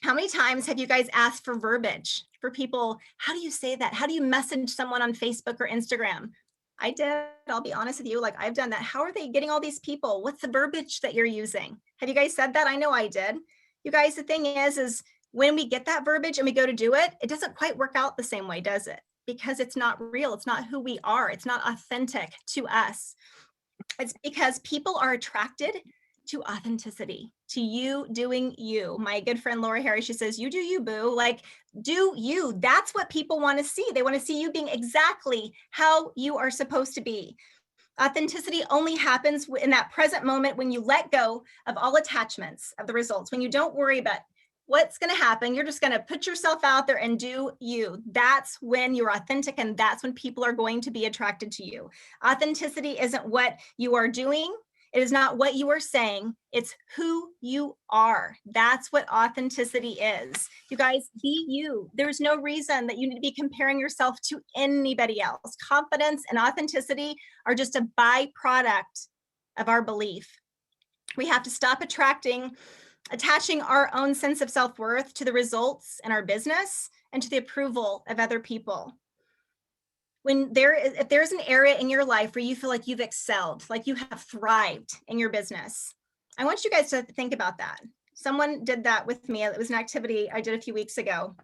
How many times have you guys asked for verbiage for people? How do you say that? How do you message someone on Facebook or Instagram? I did. I'll be honest with you. Like, I've done that. How are they getting all these people? What's the verbiage that you're using? Have you guys said that? I know I did. You guys, the thing is when we get that verbiage and we go to do it, it doesn't quite work out the same way, does it? Because it's not real. It's not who we are. It's not authentic to us. It's because people are attracted to authenticity, to you doing you. My good friend Laura Harry, she says, you do you, boo. Like, do you. That's what people want to see. They want to see you being exactly how you are supposed to be. Authenticity only happens in that present moment when you let go of all attachments of the results, when you don't worry about what's going to happen. You're just going to put yourself out there and do you. That's when you're authentic, and that's when people are going to be attracted to you. Authenticity isn't what you are doing. It is not what you are saying. It's who you are. That's what authenticity is. You guys, be you. There's no reason that you need to be comparing yourself to anybody else. Confidence and authenticity are just a byproduct of our belief. We have to stop attaching our own sense of self-worth to the results in our business and to the approval of other people. If there's an area in your life where you feel like you've excelled, like you have thrived in your business, I want you guys to think about that. Someone did that with me. It was an activity I did a few weeks ago.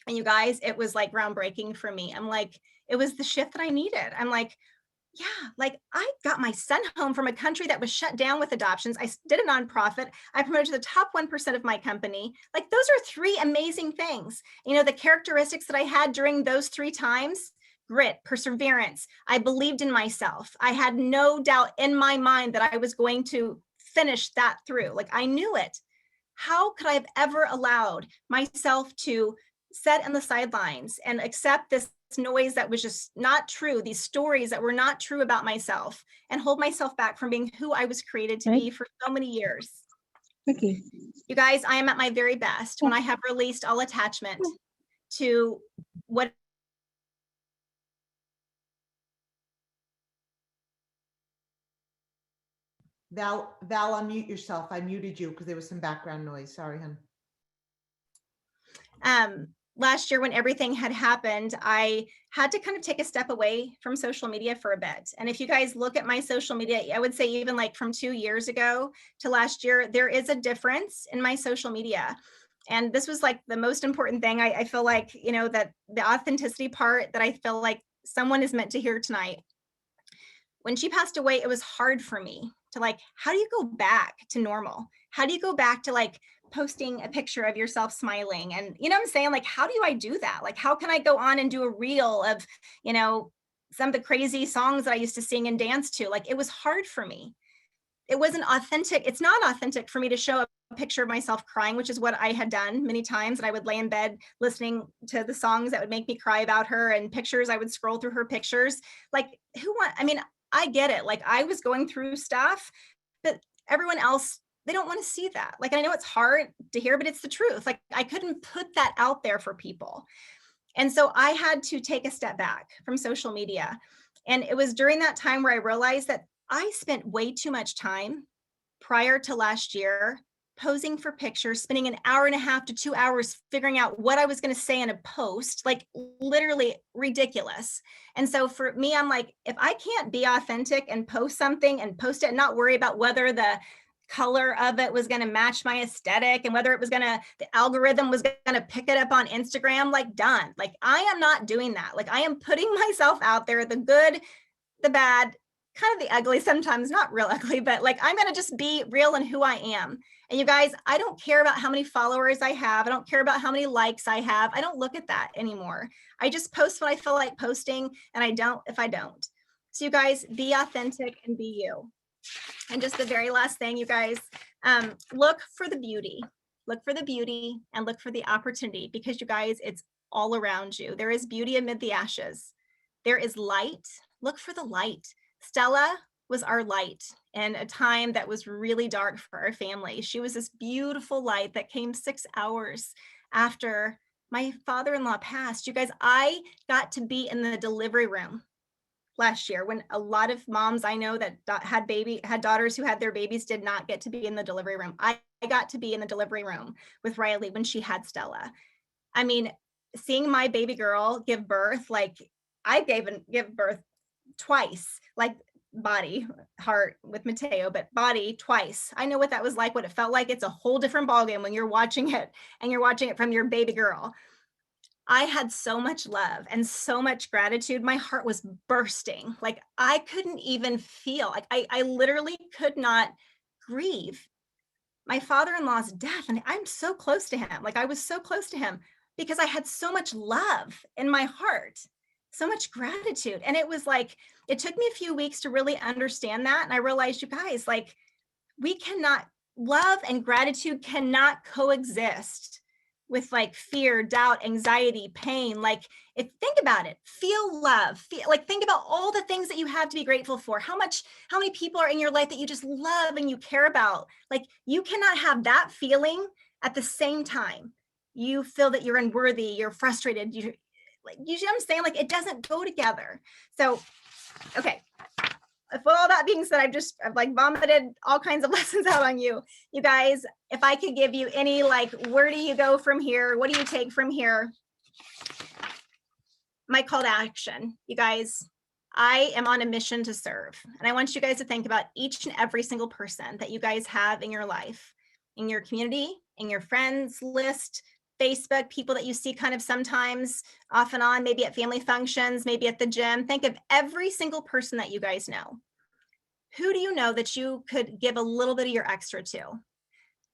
And you guys, it was like groundbreaking for me. I'm like, it was the shift that I needed. I'm like, yeah, like I got my son home from a country that was shut down with adoptions. I did a nonprofit. I promoted to the top 1% of my company. Like, those are 3 amazing things. The characteristics that I had during those 3 times: grit, perseverance. I believed in myself. I had no doubt in my mind that I was going to finish that through. Like, I knew it. How could I have ever allowed myself to sit on the sidelines and accept this noise that was just not true, these stories that were not true about myself, and hold myself back from being who I was created to be for so many years? Okay. You guys, I am at my very best when I have released all attachment to what Val, unmute yourself. I muted you because there was some background noise. Sorry, hon. last year when everything had happened, I had to kind of take a step away from social media for a bit. And if you guys look at my social media, I would say even like from 2 years ago to last year, there is a difference in my social media. And this was like the most important thing. I feel like, you know, that the authenticity part that I feel like someone is meant to hear tonight. When she passed away, it was hard for me to like, how do you go back to normal? How do you go back to like posting a picture of yourself smiling? And you know what I'm saying? Like, how do I do that? Like, how can I go on and do a reel of, you know, some of the crazy songs that I used to sing and dance to? Like, it was hard for me. It wasn't authentic. It's not authentic for me to show a picture of myself crying, which is what I had done many times. And I would lay in bed listening to the songs that would make me cry about her, and pictures. I would scroll through her pictures. Like, I mean, I get it. Like, I was going through stuff, but everyone else, they don't want to see that. Like, I know it's hard to hear, but it's the truth. Like, I couldn't put that out there for people. And so I had to take a step back from social media. And it was during that time where I realized that I spent way too much time prior to last year posing for pictures, spending an hour and a half to 2 hours figuring out what I was going to say in a post, like literally ridiculous. And so for me, I'm like, if I can't be authentic and post something and post it and not worry about whether the color of it was going to match my aesthetic and whether it was going to, the algorithm was going to pick it up on Instagram, like done. Like, I am not doing that. Like, I am putting myself out there, the good, the bad, kind of the ugly, sometimes not real ugly, but like, I'm going to just be real in who I am. And you guys, I don't care about how many followers I have. I don't care about how many likes I have. I don't look at that anymore. I just post what I feel like posting, and I don't if I don't. So you guys, be authentic and be you. And just the very last thing, you guys, look for the beauty. Look for the beauty and look for the opportunity, because you guys, it's all around you. There is beauty amid the ashes. There is light. Look for the light. Stella was our light in a time that was really dark for our family. She was this beautiful light that came 6 hours after my father-in-law passed. You guys, I got to be in the delivery room last year, when a lot of moms I know that had daughters who had their babies did not get to be in the delivery room. I got to be in the delivery room with Riley when she had Stella. I mean, seeing my baby girl give birth, like I give birth twice, like body, heart with Mateo, but body twice. I know what that was like, what it felt like. It's a whole different ballgame when you're watching it, and you're watching it from your baby girl. I had so much love and so much gratitude. My heart was bursting. Like, I couldn't even feel, like I literally could not grieve my father-in-law's death. And I'm so close to him. Like, I was so close to him because I had so much love in my heart, so much gratitude. And it was like, it took me a few weeks to really understand that. And I realized, you guys, like, we cannot, love and gratitude cannot coexist with like fear, doubt, anxiety, pain. Like, if think about it, feel love, think about all the things that you have to be grateful for. How many people are in your life that you just love and you care about? Like, you cannot have that feeling at the same time you feel that you're unworthy, you're frustrated, you know what I'm saying? Like, it doesn't go together. So, okay. With all that being said, I've like vomited all kinds of lessons out on you. You guys, if I could give you any, like, where do you go from here? What do you take from here? My call to action, you guys, I am on a mission to serve. And I want you guys to think about each and every single person that you guys have in your life, in your community, in your friends list, Facebook, people that you see kind of sometimes off and on, maybe at family functions, maybe at the gym. Think of every single person that you guys know. Who do you know that you could give a little bit of your extra to?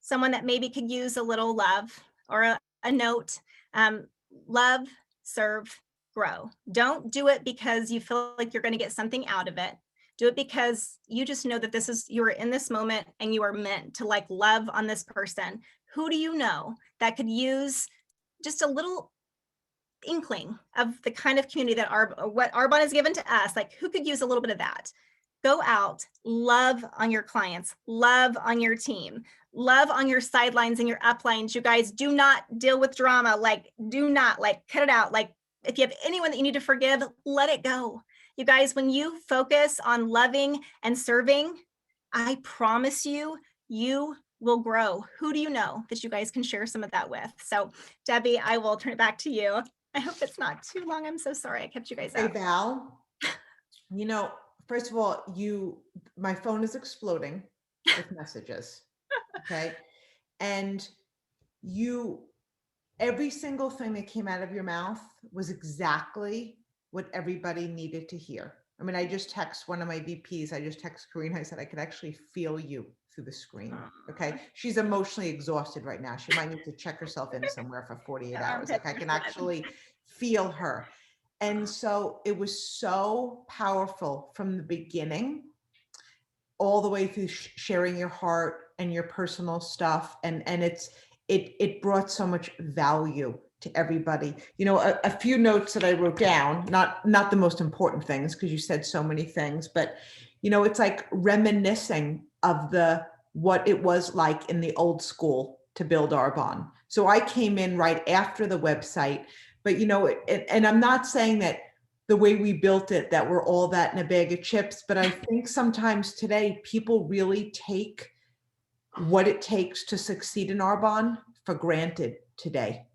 Someone that maybe could use a little love or a note. Love, serve, grow. Don't do it because you feel like you're going to get something out of it. Do it because you just know that you're in this moment and you are meant to like love on this person. Who do you know that could use just a little inkling of the kind of community that what Arbonne has given to us? Like, who could use a little bit of that? Go out, love on your clients, love on your team, love on your sidelines and your uplines. You guys, do not deal with drama. Like, do not, like, cut it out. Like, if you have anyone that you need to forgive, let it go. You guys, when you focus on loving and serving, I promise you, you will grow. Who do you know that you guys can share some of that with? So Debbie, I will turn it back to you. I hope it's not too long. I'm so sorry I kept you guys Hey, up. Val, first of all, my phone is exploding with messages. Okay. And every single thing that came out of your mouth was exactly what everybody needed to hear. I mean, I just text one of my VPs. I just text Karina. I said, I could actually feel you through the screen. Okay. She's emotionally exhausted right now. She might need to check herself in somewhere for 48 hours. Like I can actually feel her. And so it was so powerful from the beginning all the way through sharing your heart and your personal stuff. And it brought so much value to everybody. A few notes that I wrote down, not the most important things, because you said so many things, but it's like reminiscing of what it was like in the old school to build Arbonne. So I came in right after the website, but and I'm not saying that the way we built it, that we're all that in a bag of chips, but I think sometimes today people really take what it takes to succeed in Arbonne for granted today.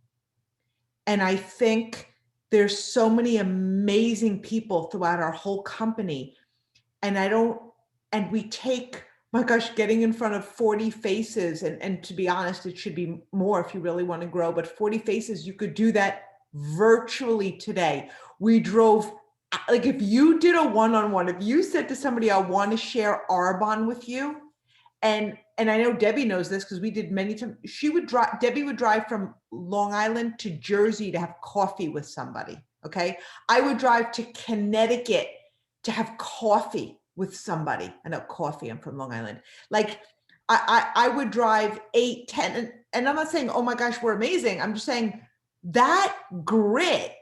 And I think there's so many amazing people throughout our whole company. And we take, my gosh, getting in front of 40 faces, and to be honest, it should be more if you really want to grow, but 40 faces, you could do that virtually today. We drove, like if you did a one-on-one, if you said to somebody, I want to share Arbonne with you, and I know Debbie knows this because we did many times, Debbie would drive from Long Island to Jersey to have coffee with somebody. Okay. I would drive to Connecticut to have coffee with somebody. I know coffee, I'm from Long Island. Like I would drive 8, 10, and I'm not saying, oh my gosh, we're amazing. I'm just saying that grit,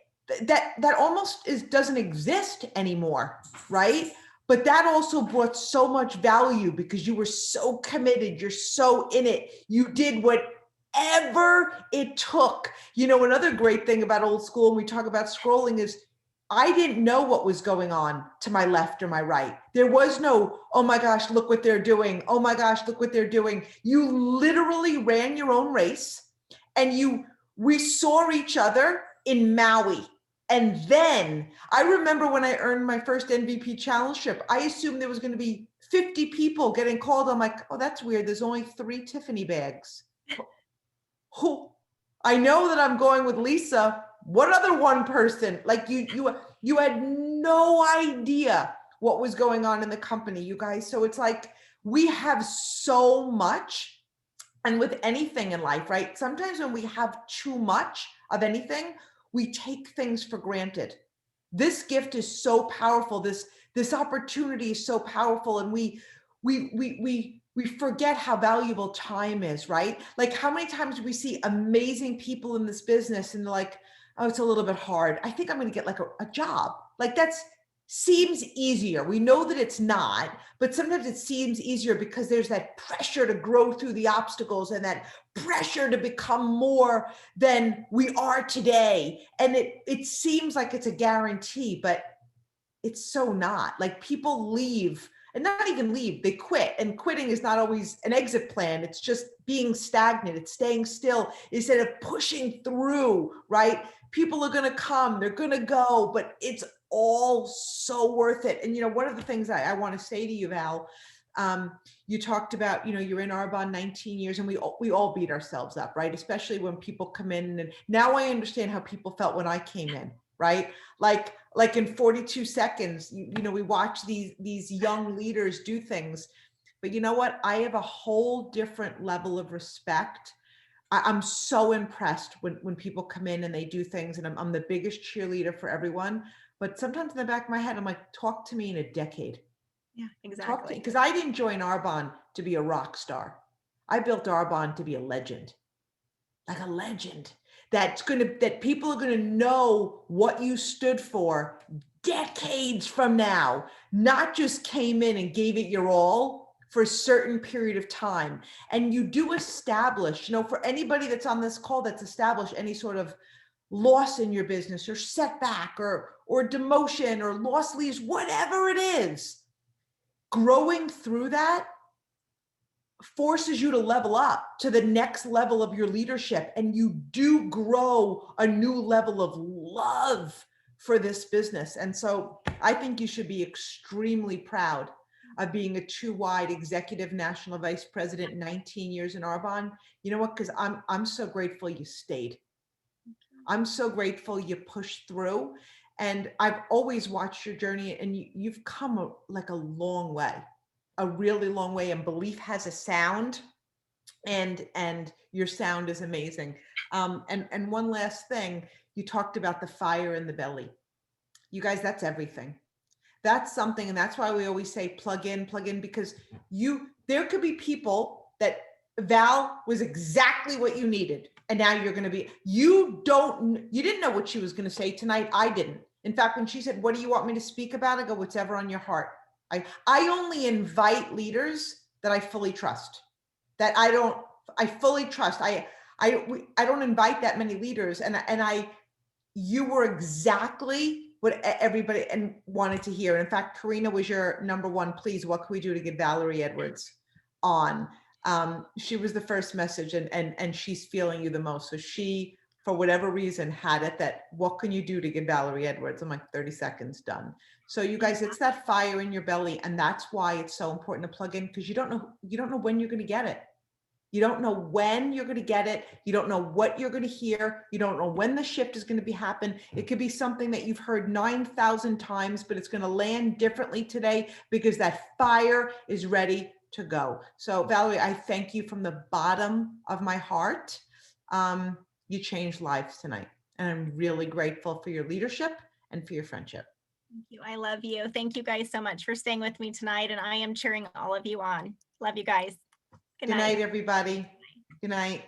that almost doesn't exist anymore. Right. But that also brought so much value because you were so committed. You're so in it. You did whatever it took. Another great thing about old school, and we talk about scrolling, is I didn't know what was going on to my left or my right. There was no, oh my gosh, look what they're doing. Oh my gosh, look what they're doing. You literally ran your own race, and we saw each other in Maui. And then I remember when I earned my first ENVP challengeship, I assumed there was going to be 50 people getting called. I'm like, oh, that's weird. There's only 3 Tiffany bags. Who? I know that I'm going with Lisa. What other one person? Like you had no idea what was going on in the company, you guys. So it's like we have so much. And with anything in life, right? Sometimes when we have too much of anything, we take things for granted. This gift is so powerful. This opportunity is so powerful, and we forget how valuable time is, right? Like how many times do we see amazing people in this business and they're like, oh, it's a little bit hard. I think I'm going to get like a job. Like seems easier. We know that it's not, but sometimes it seems easier because there's that pressure to grow through the obstacles and that pressure to become more than we are today. And it seems like it's a guarantee, but it's so not. Like people leave, and not even leave, they quit. And quitting is not always an exit plan. It's just being stagnant. It's staying still instead of pushing through, right? People are going to come, they're going to go, but it's all so worth it. And one of the things I want to say to you, Val, you talked about, you're in Arbonne 19 years, and we all beat ourselves up, right? Especially when people come in. And now I understand how people felt when I came in, right? Like in 42 seconds, we watch these young leaders do things, but you know what? I have a whole different level of respect. I'm so impressed when people come in and they do things, and I'm the biggest cheerleader for everyone. But sometimes in the back of my head, I'm like, talk to me in a decade. Yeah, exactly. Because I didn't join Arbonne to be a rock star. I built Arbonne to be a legend, like a legend that people are going to know what you stood for decades from now, not just came in and gave it your all for a certain period of time. And you do establish, for anybody that's on this call that's established any sort of loss in your business or setback or demotion or lost leads, whatever it is, growing through that forces you to level up to the next level of your leadership. And you do grow a new level of love for this business. And so I think you should be extremely proud of being a 2-wide executive national vice president, 19 years in Arbonne. You know what? Because I'm so grateful you stayed. I'm so grateful you pushed through. And I've always watched your journey, and you've come like a long way, a really long way. And belief has a sound, and your sound is amazing. And one last thing, you talked about the fire in the belly. You guys, that's everything. That's something, and that's why we always say plug in, because there could be people that Val was exactly what you needed, and now you're going to be, you didn't know what she was going to say tonight. I didn't. In fact, when she said, what do you want me to speak about? I go, whatever on your heart. I only invite leaders that I fully trust, I fully trust. I don't invite that many leaders, and you were exactly what everybody wanted to hear. And in fact, Karina was your number one. Please, what can we do to get Valerie Edwards on? She was the first message, and she's feeling you the most. So she, for whatever reason, had it that, what can you do to get Valerie Edwards? I'm like, 30 seconds, done. So you guys, it's that fire in your belly. And that's why it's so important to plug in, because you don't know when you're going to get it. You don't know when you're going to get it. You don't know what you're going to hear. You don't know when the shift is going to happen. It could be something that you've heard 9,000 times, but it's going to land differently today because that fire is ready to go. So Valerie, I thank you from the bottom of my heart. You changed lives tonight, and I'm really grateful for your leadership and for your friendship. Thank you. I love you. Thank you guys so much for staying with me tonight. And I am cheering all of you on. Love you guys. Good night, everybody. Good night.